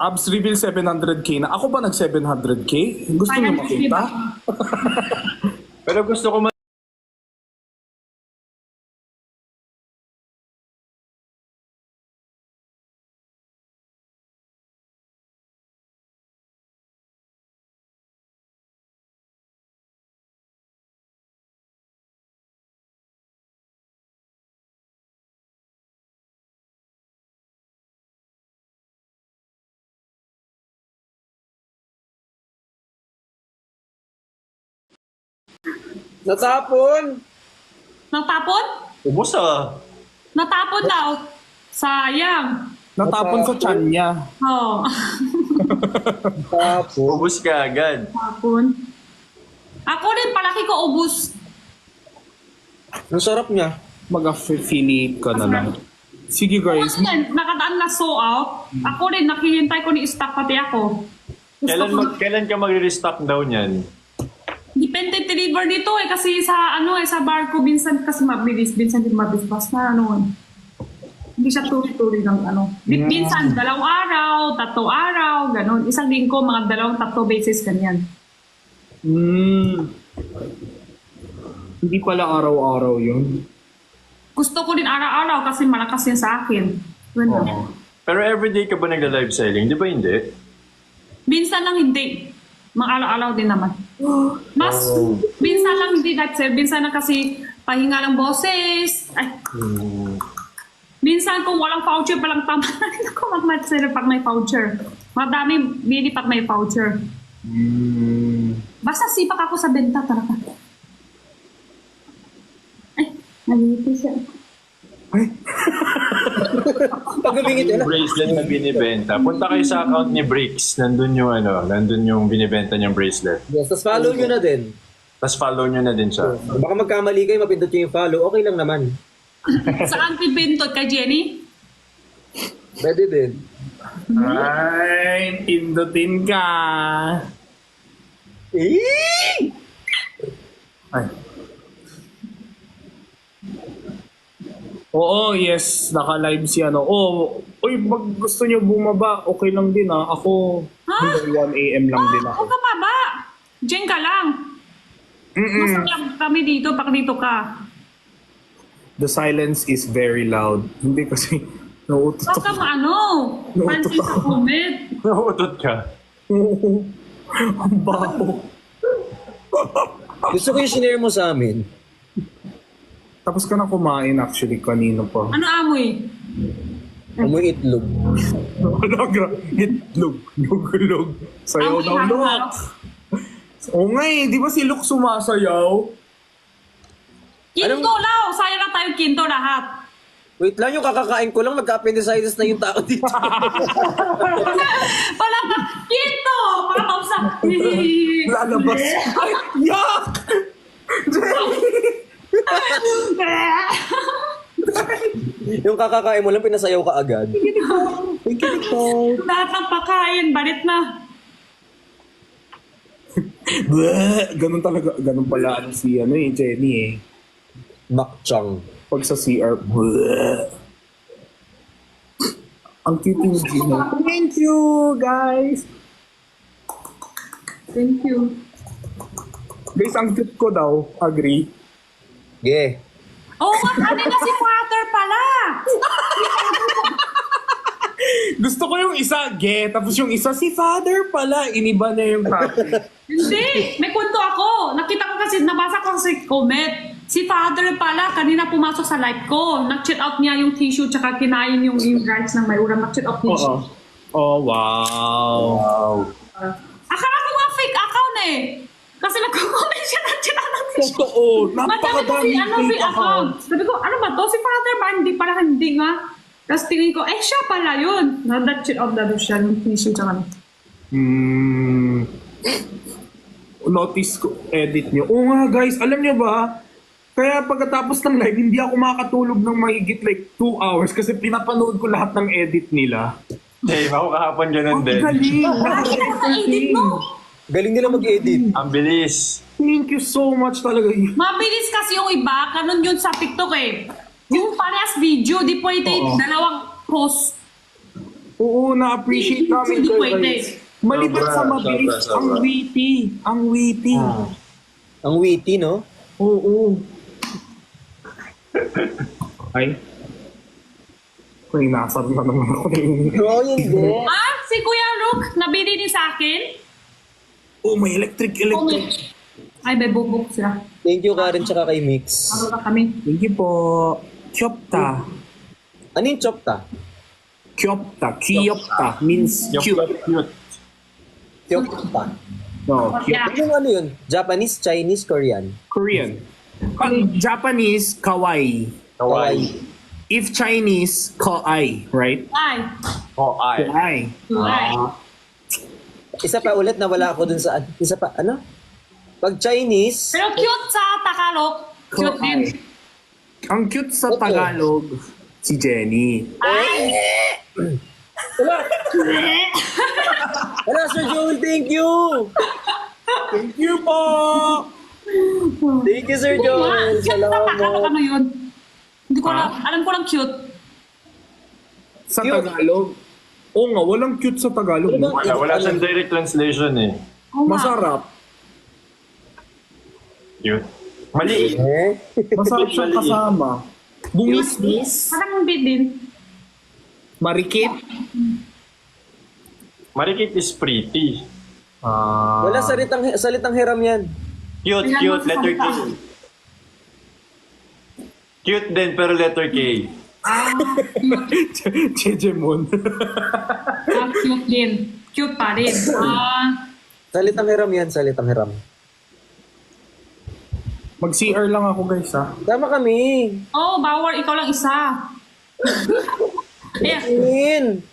Abs reveal 700k na. Ako ba nag 700k? Gusto niyo makita? Pero gusto ko Natapon! Natapon? ubos Natapon daw. Sayang. Natapon sa tiyan niya. Oo. Natapon. Ubos ka agad. Natapon. Ako rin, palaki ko ubus. Ang sarap niya. Mag-affiliate ka na lang. Sige guys. Ako rin, nakadaan na so out. Ako rin, nakihintay ko ni stock pati ako. Kailan ka magre-restock daw niyan? Depende deliver dito eh kasi sa sa bar ko minsan kasi mabilis, minsan din mabilis pas na hindi siya tuloy-tuloy ng minsan 2 araw, 3 araw, ganon. Isang linggo mga 2-3 beses ganyan. Hindi pala araw-araw yun. Gusto ko din araw-araw kasi malakas yan sa akin. Ganun. Pero everyday ka ba nagla-live selling? Di ba hindi? Minsan lang hindi. Mga araw-araw din naman. Mas minsan lang hindi that sir. Minsan na kasi pahinga ng boses. Ay. Minsan kung walang voucher palang tama na rin ako mag-sell pag may voucher. Madami bili pag may voucher. Basta sipak ako sa benta talaga. Ay, nalito siya. Pag-bingit Yung bracelet na binibenta. Punta kayo sa account ni Bricks. Nandun yung binibenta niyang bracelet. Yes, tapos follow nyo na din. Tapos follow nyo na din siya. Baka magkamali kayo, mapindot nyo yung follow. Okay lang naman. Saan pipintot kay Jenny? Pwede din. Ay, pindutin ka. Ay. Oo, yes. Naka-live si uy, pag gusto nyo bumaba, okay lang din Ako, hanggang 1 AM lang din ako. Huwag ka baba. Diyan ka lang. Masaya kami dito pag dito ka. The silence is very loud. Hindi kasi nauutot Huwag ka pansin sa comment. Nauutot ka. Ang baho. Gusto ko yung sinare mo sa amin. Tapos ka na kumain actually kanina pa. Ano amoy? Amoy itlog. Itlog. Lug. Sayaw Amoy daw halo. Luk. Oo nga di ba si Luke sumasayaw? Kinto lao. Sayang na tayo kinto lahat. Wait lang, yung kakakain ko lang, magka-appendicitis na yung tao dito. Wala ka. Kinto! Pakataw sa... Lalabas. Ay, yak! Yung kakakain mo lang, pinasayaw ka agad. Lahat ng pakain, balit na. Ganun talaga, ganun pala si Jenny Makchang. Pag sa CR, ang cute yung Jenny. Thank you, guys! Thank you. Guys, ang cute ko daw. Agree? Yeah. Oo nga, kanina si Father pala. Gusto ko yung isa, tapos yung isa, si Father pala. Iniba na yung topic. Hindi, may kwento ako. Nakita ko kasi, nabasa ko sa comment. Si father pala, kanina pumasok sa live ko. Nag-cheat out niya yung tissue tsaka kinain yung rice ng may ulam. Nag-cheat out niya siya. Oh, wow. Akala ko nga fake account eh. Kasi nagko-comment siya nag-cheat out ng tissue. Totoo. Madami kasi fake account. Sabi ko, ano ba to? Si father ba? Hindi pala, hindi nga. Tapos tingin ko, siya pala yun. Nag-cheat out na doon siya yung tissue tsaka. Notice ko, edit nyo. Oo nga guys, alam nyo ba? Kaya pagkatapos ng live, hindi ako makakatulog ng mahigit like 2 hours kasi pinapanood ko lahat ng edit nila. Hey, ako kahapon ganun din. Galing! Edit mo. Galing nila mag-edit. Ang bilis. Thank you so much talaga. Mabilis kasi yung iba, kanon yun sa TikTok eh. Yung parehas video, di pwede dalawang post. Oo, na-appreciate namin Hindi kayo pwede. guys. Maliban sa mabilis, sobra. ang witty. Ang witty. Ang witty, no? Oo. Ay. Kung inasar na naman ako. Oo, hindi. Si Kuya Luke, nabili din sa akin. Oh, may electric. Ay, may bubuk sila. Thank you, Karen, tsaka kay Mix. Ano ka kami? Thank you po. Kyopta. Ano yung chopta? Kyopta means cute. Chopta. No, cute. Yeah. Yung ano yun? Japanese, Chinese, Korean? Korean. Japanese, kawaii. Kawaii. If Chinese, kaai, right? Ay. Oh, ay. Kaai. Ay. Isa pa ulit, nawala ako dun sa... Isa pa, ano? Pag Chinese... Pero cute sa Tagalog. Cute din. Ang cute sa Tagalog, si Jenny. Ay. Wala, Sir Joel, thank you! Thank you po! Thank you, Sir Joel. Cute sa Tagalog, Salamat. ano yun? Hindi ko alam. Alam ko lang cute. Sa Tagalog? Oo nga, walang cute sa Tagalog. No? Wala siyang direct translation eh. Oo nga. Masarap. Cute. Maliit. Masarap siyang kasama. Bungis-bis. Parang hindi din. Marikit. Marikit is pretty. Wala salitang hiram yan. Cute, cute, letter K. Cute din, pero letter K. Jejemon. Cute din. Cute pa rin. Salitang hiram yan, salitang hiram. Mag-CR lang ako guys ha. Tama kami. Bawal. Ikaw lang isa. In.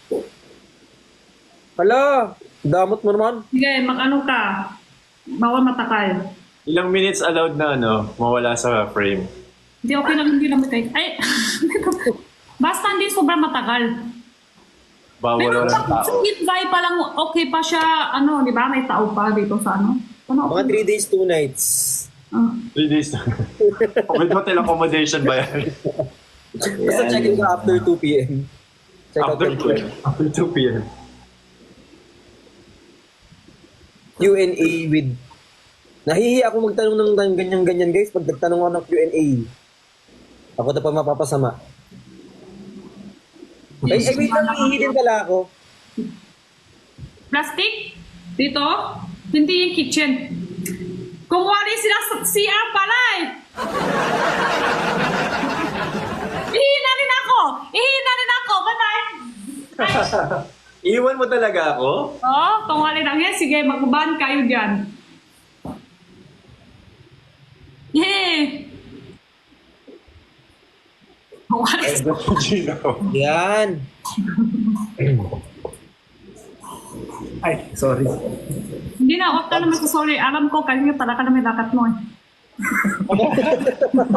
Hala, damot mo naman. Sige, mag-ano ka. Bawal matakal. Ilang minutes allowed na mawala sa frame. Hindi, okay lang. Hindi lang matay. Ay! Basta hindi sobrang matagal. Bawal Pero ng sa tao. Giveaway pa lang, okay pa siya, di ba? May tao pa dito sa ano. Mga 3 days, 2 nights. 3 days na. With hotel accommodation ba yan? Basta check-in ka after 2 p.m. Check out After 2 p.m. Q&A with... Nahihiya ako magtanong ng ganyan-ganyan guys pag nagtanong ako ng Q&A. Ako na pa mapapasama. Ay, wait lang, hihi din pala ako. Plastic? Dito? Hindi yung kitchen. Kumuha sila sa CR pala eh. Ihina rin ako. Bye-bye. Iwan mo talaga ako? Kung wala lang yan, sige, magbaban kayo dyan. Yay! Yan. Ay, sorry. Hindi na, huwag ka naman sa sorry. Alam ko, kanina talaga namin dakat mo eh.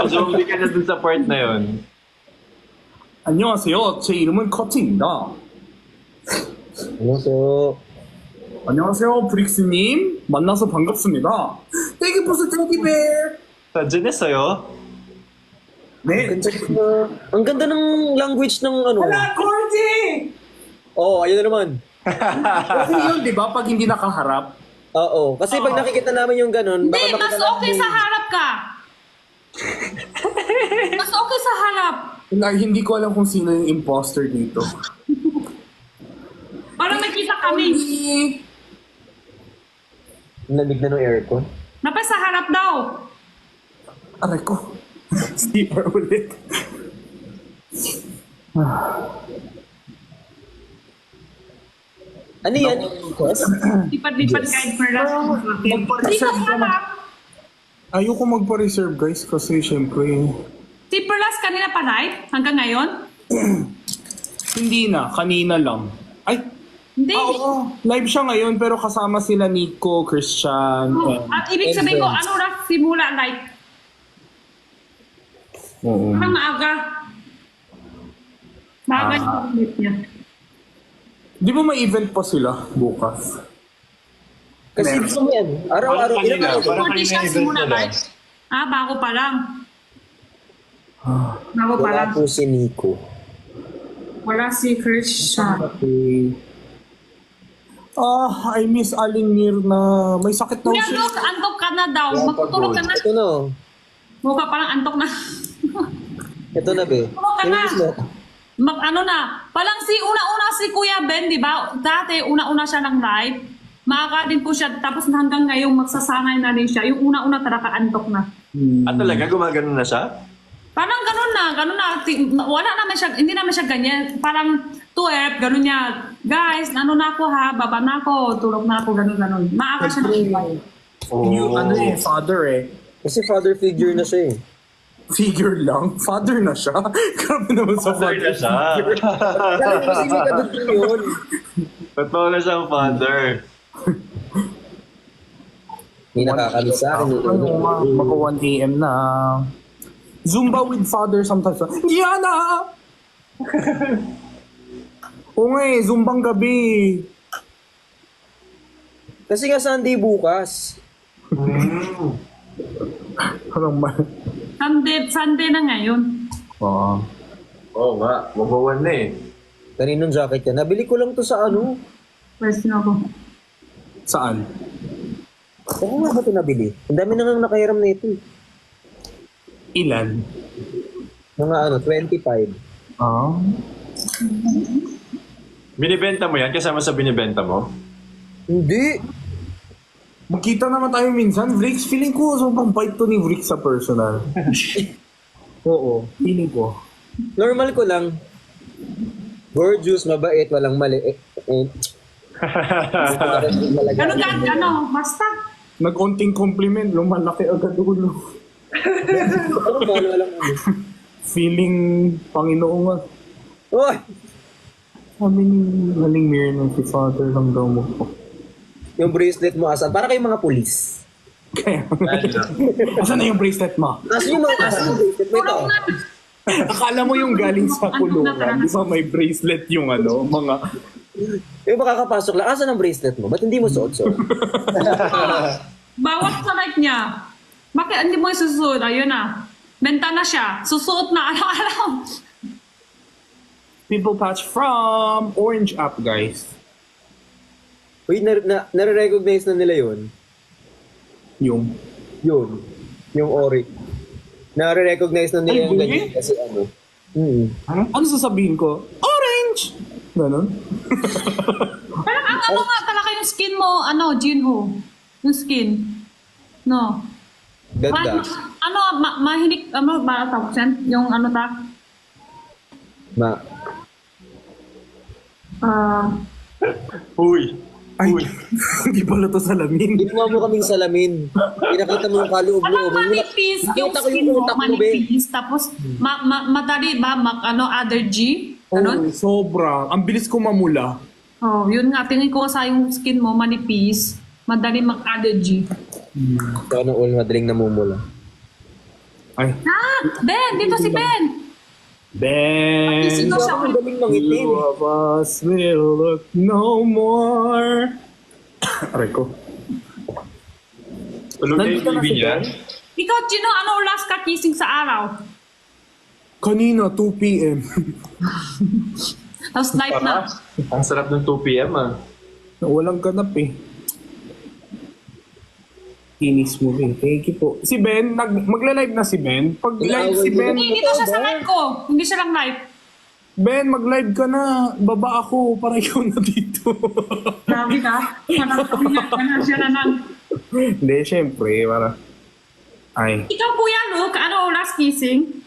Zombie ka na dun sa part na yun. 안녕하세요. 제 이름은 커트입니다. Ano 안녕하세요, 브릭스님. 만나서 반갑습니다. Thank you for the teddy bear. Nandiyan na sa'yo? 네. Ang ganda ng language ng ano. Wala, Cordy! Ayun na naman. Kasi yun, di ba? Pag hindi nakaharap. Oo. Kasi pag nakikita namin yung ganun, Hindi, mas okay sa harap ka. Mas okay sa harap. Hindi ko alam kung sino yung imposter dito. Parang nakita kami. Lamig na ng aircon. Napay sa harap daw. Aray ko. CR ulit. Ano yan? Lipad-lipad kahit Perlas. Hindi ko pala. Ayoko magpa-reserve guys kasi syempre Si Perlas kanina pa live? Hanggang ngayon? hindi na, kanina lang. Ay, Hindi. oo, live siya ngayon pero kasama sila Nico, Christian, and... At ibig sabihin ko, ano na simula like? Oo. Parang maaga. Maaga yung ulit niya. Di ba may event pa sila bukas? Kasi gusto mo yan. Araw-araw. Parang kanina, Ilang araw? parang Hindi kanina siya event simula nila. live. Bago pa lang. Bago pa lang. Wala po si Nico. Wala si Christian. Okay. I miss Alingir na may sakit daw Kuya siya. Dok, antok ka na daw. Magtutulog ka na. Ito na. Mukha parang antok na. Ito na, be. Tulog ka na. Finish mo. Ano na, palang una-una si Kuya Ben, di ba? Dati, una-una siya ng live. Maaga din po siya. Tapos hanggang ngayon, magsasanay na din siya. Yung una-una talaga antok na. At talaga, gumagano na siya? Parang ganun na. Wala naman siya, hindi naman siya ganyan. Parang 12, ganun niya. Guys, ano na ako ha, baba na ako, tulog na ako, ganun. Maaga siya ng live. Yung father Kasi father figure na siya eh. Figure lang? Father na siya? Grabe naman sa Father na siya. Kaya mo kasi may kadugtong yun. Totoo na siyang father. May nakakalis sa akin. Mag 1 AM na. Zumba with father sometimes. Diana! Oo nga Zumbang gabi. Kasi nga Sunday bukas. Parang Sunday na ngayon. Oo nga, mabawan na eh. Kaninong jacket yan? Nabili ko lang to sa ano. Pwes na ako. Saan? Ako nga ba ito nabili? Ang dami na nga nakahiram na ito. Ilan? Mga 25. Binibenta mo yan kasama sa binibenta mo? Hindi. Magkita naman tayo minsan. Vrix, feeling ko sobrang bait to ni Vrix sa personal. Oo, feeling ko. Normal ko lang. Gorgeous, mabait, walang mali. Basta. Nag-unting compliment, lumalaki agad ulo. Feeling Panginoon nga. Oy! Sabi ni Aling Mir ng si father lang daw mo po. Yung bracelet mo asan? Para kayong mga pulis. Kaya, asan na yung bracelet mo? Asan yung bracelet mo ito? Akala mo yung galing sa kulungan, di ba may bracelet yung mga... Yung makakapasok lang, asan ang bracelet mo? Ba't hindi mo suot-suot? Bawat sa life niya. Bakit hindi mo isusuot? Ayun na. Benta na siya. Susuot na araw-araw. People patch from Orange app, guys. Uy, nare-recognize na nila yun. Yung Ori. Nare-recognize na nila yung ganyan kasi Ano sasabihin ko? Orange! Ganon? Parang ang nga talaga yung skin mo, Jinho. Yung skin. No. Ganda. Mahinig, ba tawag yan? Yung Uy! Ay, hindi pala to salamin. Ginawa mo kaming salamin. Pinakita mo yung kaloob-loob. Manipis yung skin mo, manipis. Tapos, madali ba, allergy? Oh, sobra. Ang bilis ko mamula. Oh, yun nga. Tingin ko sa yung skin mo, manipis. Madali mag-allergy. Sana all madaling namumula. Ay. Ben! Dito si Ben! Ben! Sino siya? Mangitim. Two of us will look no more. Aray ko. Tulog na yung Nandito na baby si niya. Ben? Ikaw, Gino, last ka kissing sa araw? Kanina, 2 p.m. Tapos live na. Ang sarap ng 2 p.m. Walang ganap eh. Inis mo eh. Thank you po. Si Ben, magla-live na si Ben. Pag live si Ben, Hindi, dito siya sa live ko. Hindi siya lang live. Ben, mag-live ka na. Baba ako para ikaw na dito. Grabe ka. Siya na lang. Hindi, syempre. Para Ay. Ikaw, Kuya Luke, ano last kissing?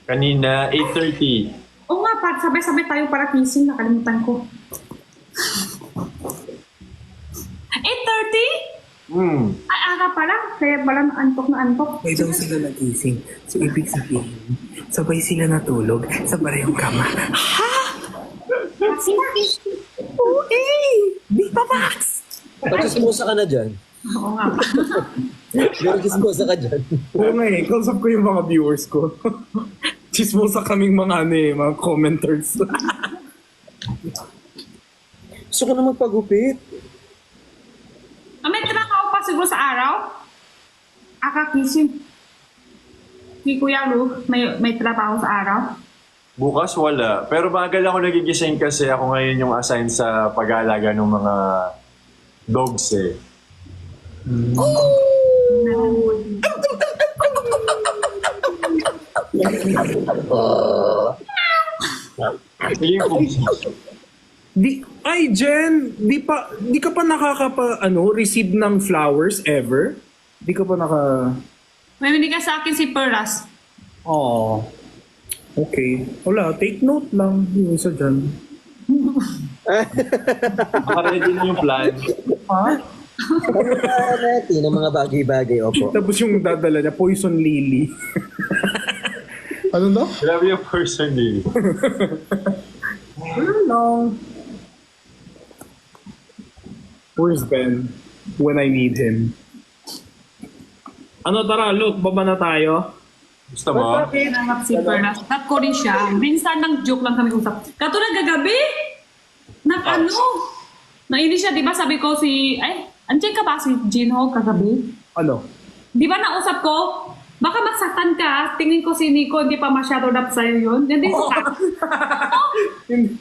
Kanina, 8:30. Oo nga, sabay-sabay tayo para kissing. Nakalimutan ko. 8:30? Ay, aga pala. Kaya pala antok na antok. May daw sila nagising. So, ibig sabihin, sabay sila natulog sa parehong kama. Oo, Di pa, Max! Pag-chismosa ka na dyan. Oo nga. Pero chismosa ka dyan. Oo nga eh, kausap ko yung mga viewers ko. Chismosa kaming mga mga commenters. Gusto ko na magpagupit. May trabaho pa siguro sa araw? Kissing. Si Kuya Luke, may trabaho sa araw? Bukas wala. Pero bagal ako nagigising kasi ako ngayon yung assigned sa pag-aalaga ng mga dogs eh. Jen, di ka pa receive ng flowers ever? Di ka pa May binigay sa akin si Perlas. Oh. Okay. Wala, take note lang yung isa dyan. Nakaready na yung plan. Ha? natin ng mga bagay-bagay, opo. Tapos yung dadala niya, poison lily. Ano daw? Grabe yung person din. Hello. Where's Ben? When I need him. Ano, tara, look, baba na tayo. Gusto mo? Nanap si Perlas. Tap ko rin siya. Minsan ng joke lang kami usap. Katulad gagabi, nainis siya, di ba sabi ko andiyan ka ba si Jinho kagabi? Ano? Di ba nausap ko, baka magsaktan ka, tingin ko si Nico, hindi pa masyado rap sa'yo yun. Hindi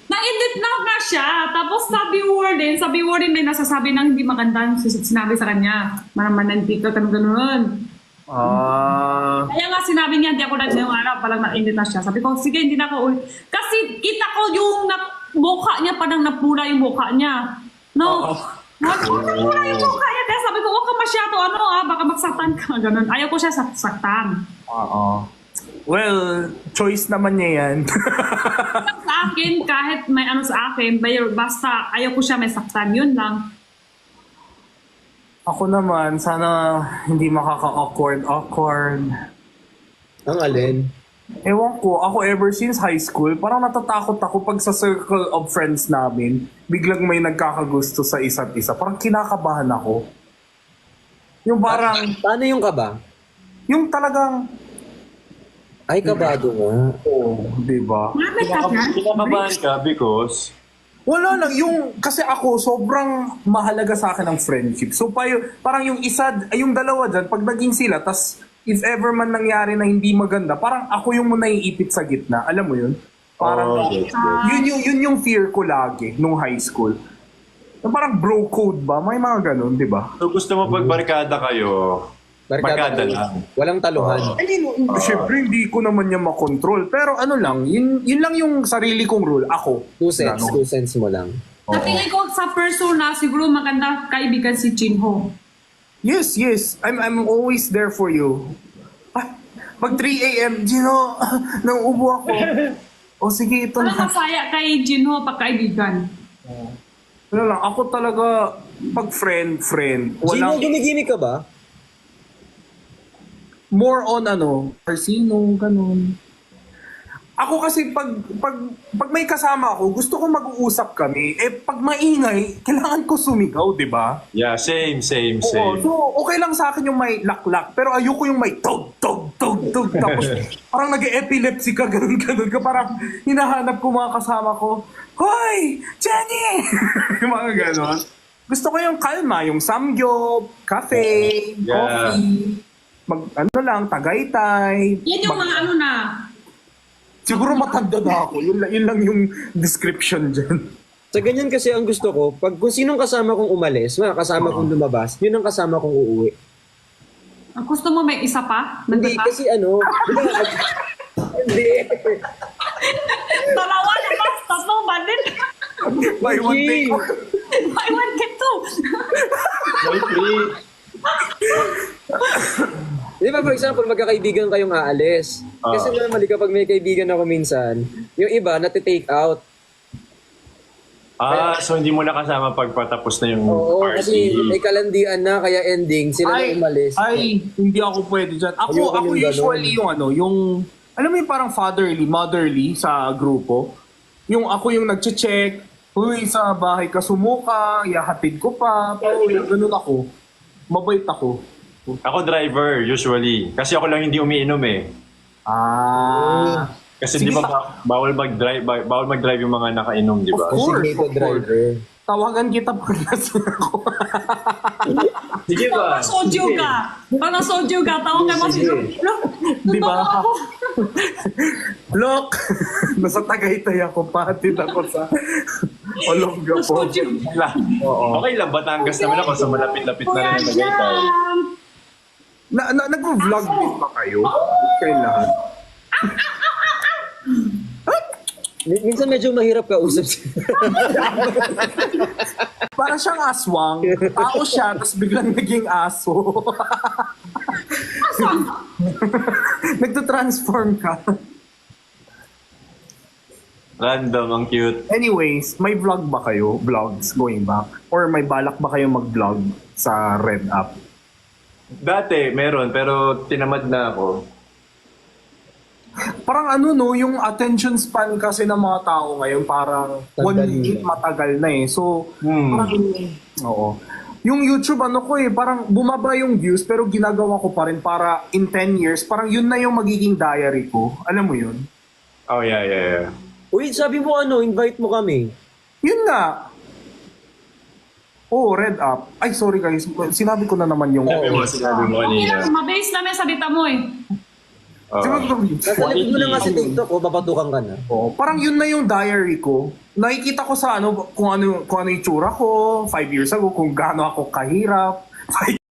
na-edit na nga siya. Tapos sabi warden may nasasabi ng hindi maganda yung sinabi sa kanya. Manantika, ganun. Kaya nga sinabi niya, hindi ako na ngayong araw, palang na-edit na siya. Sabi ko, sige, hindi na ako ulit. Kasi kita ko yung mukha niya, parang napula yung mukha niya. No? Napula yung mukha niya. Kaya sabi ko, huwag ka masyado, baka magsaktan ka. Ganun. Ayaw ko siya saktan. Well, choice naman niya yan. Sa akin, kahit may sa akin, basta ayaw ko siya may saktan. Yun lang. Ako naman, sana hindi makaka-awkward. Ang alin? Ewan ko, ako ever since high school, parang natatakot ako pag sa circle of friends namin, biglang may nagkakagusto sa isa't isa. Parang kinakabahan ako. Yung parang... Paano yung kaba? Yung talagang... Ay, kabado nga. Oo, diba? Kinakabahan ka because... Wala lang, kasi ako, sobrang mahalaga sa akin ang friendship. So, parang yung yung dalawa dyan, pag naging sila, tas if ever man nangyari na hindi maganda, parang ako yung naiipit sa gitna. Alam mo yun? Parang, yun yung fear ko lagi, nung high school. Parang bro code ba? May mga ganun, di ba? So, gusto mo pag barkada kayo, barkada lang. Walang taluhan. Siyempre, hindi ko naman niya makontrol. Pero ano lang, yun lang yung sarili kong rule. Ako. 2 cents mo lang. Sa tingin ko sa persona, siguro maganda kaibigan si Jinho. Yes. I'm always there for you. Pag 3 a.m., Gino, nauubo ako. O sige, ito Ano na. masaya kay Jinho pag kaibigan? Ano lang, ako talaga, pag friend. Gino, gumigimik ka ba? More on Arsino, ganun. Ako kasi pag may kasama ako, gusto ko mag-uusap kami. Pag maingay, kailangan ko sumigaw, di ba? Yeah, same. Oo, so okay lang sa akin yung may lak-lak, pero ayoko yung may tog. Tapos parang nag-epilepsy ka, ganun ka. Parang hinahanap ko mga kasama ko, Hoy! Jenny! Yung mga ganun. Gusto ko yung kalma, yung samgyup, cafe, coffee. Tagaytay. Yan yung mga na. Siguro matanda na ako. Yun lang yung description dyan. Sa ganyan kasi ang gusto ko, kung sinong kasama kong umalis, kasama kong lumabas, yun ang kasama kong uuwi. Ang gusto mo may isa pa? Hindi, kasi hindi. Dalawa na ba? Tatlo ba din? Buy one, take one. Buy one, get two. Buy 3. Di ba, for example, magkakaibigan kayong aalis. Kasi normally, kapag may kaibigan ako minsan, yung iba, nati-take out. So hindi mo nakasama pagpatapos na yung Oo, kasi party. may kalandian na, kaya ending, sila na umalis. Ay, hindi ako pwede dyan. Ayoko Ako yung usually yung alam mo yung parang motherly sa grupo. Yung ako yung nagche-check, uy, sa bahay ka sumuka, ihahatid ko pa. Pero ganun ako. Mabait ako. Ako driver, usually. Kasi ako lang hindi umiinom eh. Kasi Sige, di ba bawal mag-drive yung mga nakainom, di ba? Of course, Designated driver. Tawagan kita pag lasing ako. Sige ba? Soju ka. Parang soju ka. Tawag ka mo si Di ba? Look! Nasa Tagaytay ako, patid ako sa Olonga po. Okay lang, Batangas naman ako, so malapit-lapit na rin ang Tagaytay. Nag-vlog din ba kayo? Kayo lahat? Minsan medyo mahirap kausap siya. Para siyang aswang. Tao siya, tapos biglang naging aso. Nagto-transform ka. Random, ang cute. Anyways, may vlog ba kayo? Vlogs going back? Or may balak ba kayo mag-vlog sa Red App? Dati, meron, pero tinamad na ako. Parang yung attention span kasi ng mga tao ngayon, parang 1 minute matagal na eh. So, parang, oo. Yung YouTube, parang bumaba yung views, pero ginagawa ko pa rin para in 10 years, parang yun na yung magiging diary ko. Alam mo yun? Oh, yeah. Uy, sabi mo invite mo kami. Yun nga. Oh, Red App. Ay, sorry guys. Sinabi ko na naman yung... Sinabi mo kanina. Mabilis namin salita mo eh. Nasalipid mo na nga sa TikTok, babatukan ka na. Oh, parang yun na yung diary ko. Nakikita ko sa kung ano yung tsura ko 5 years ago, kung gaano ako kahirap.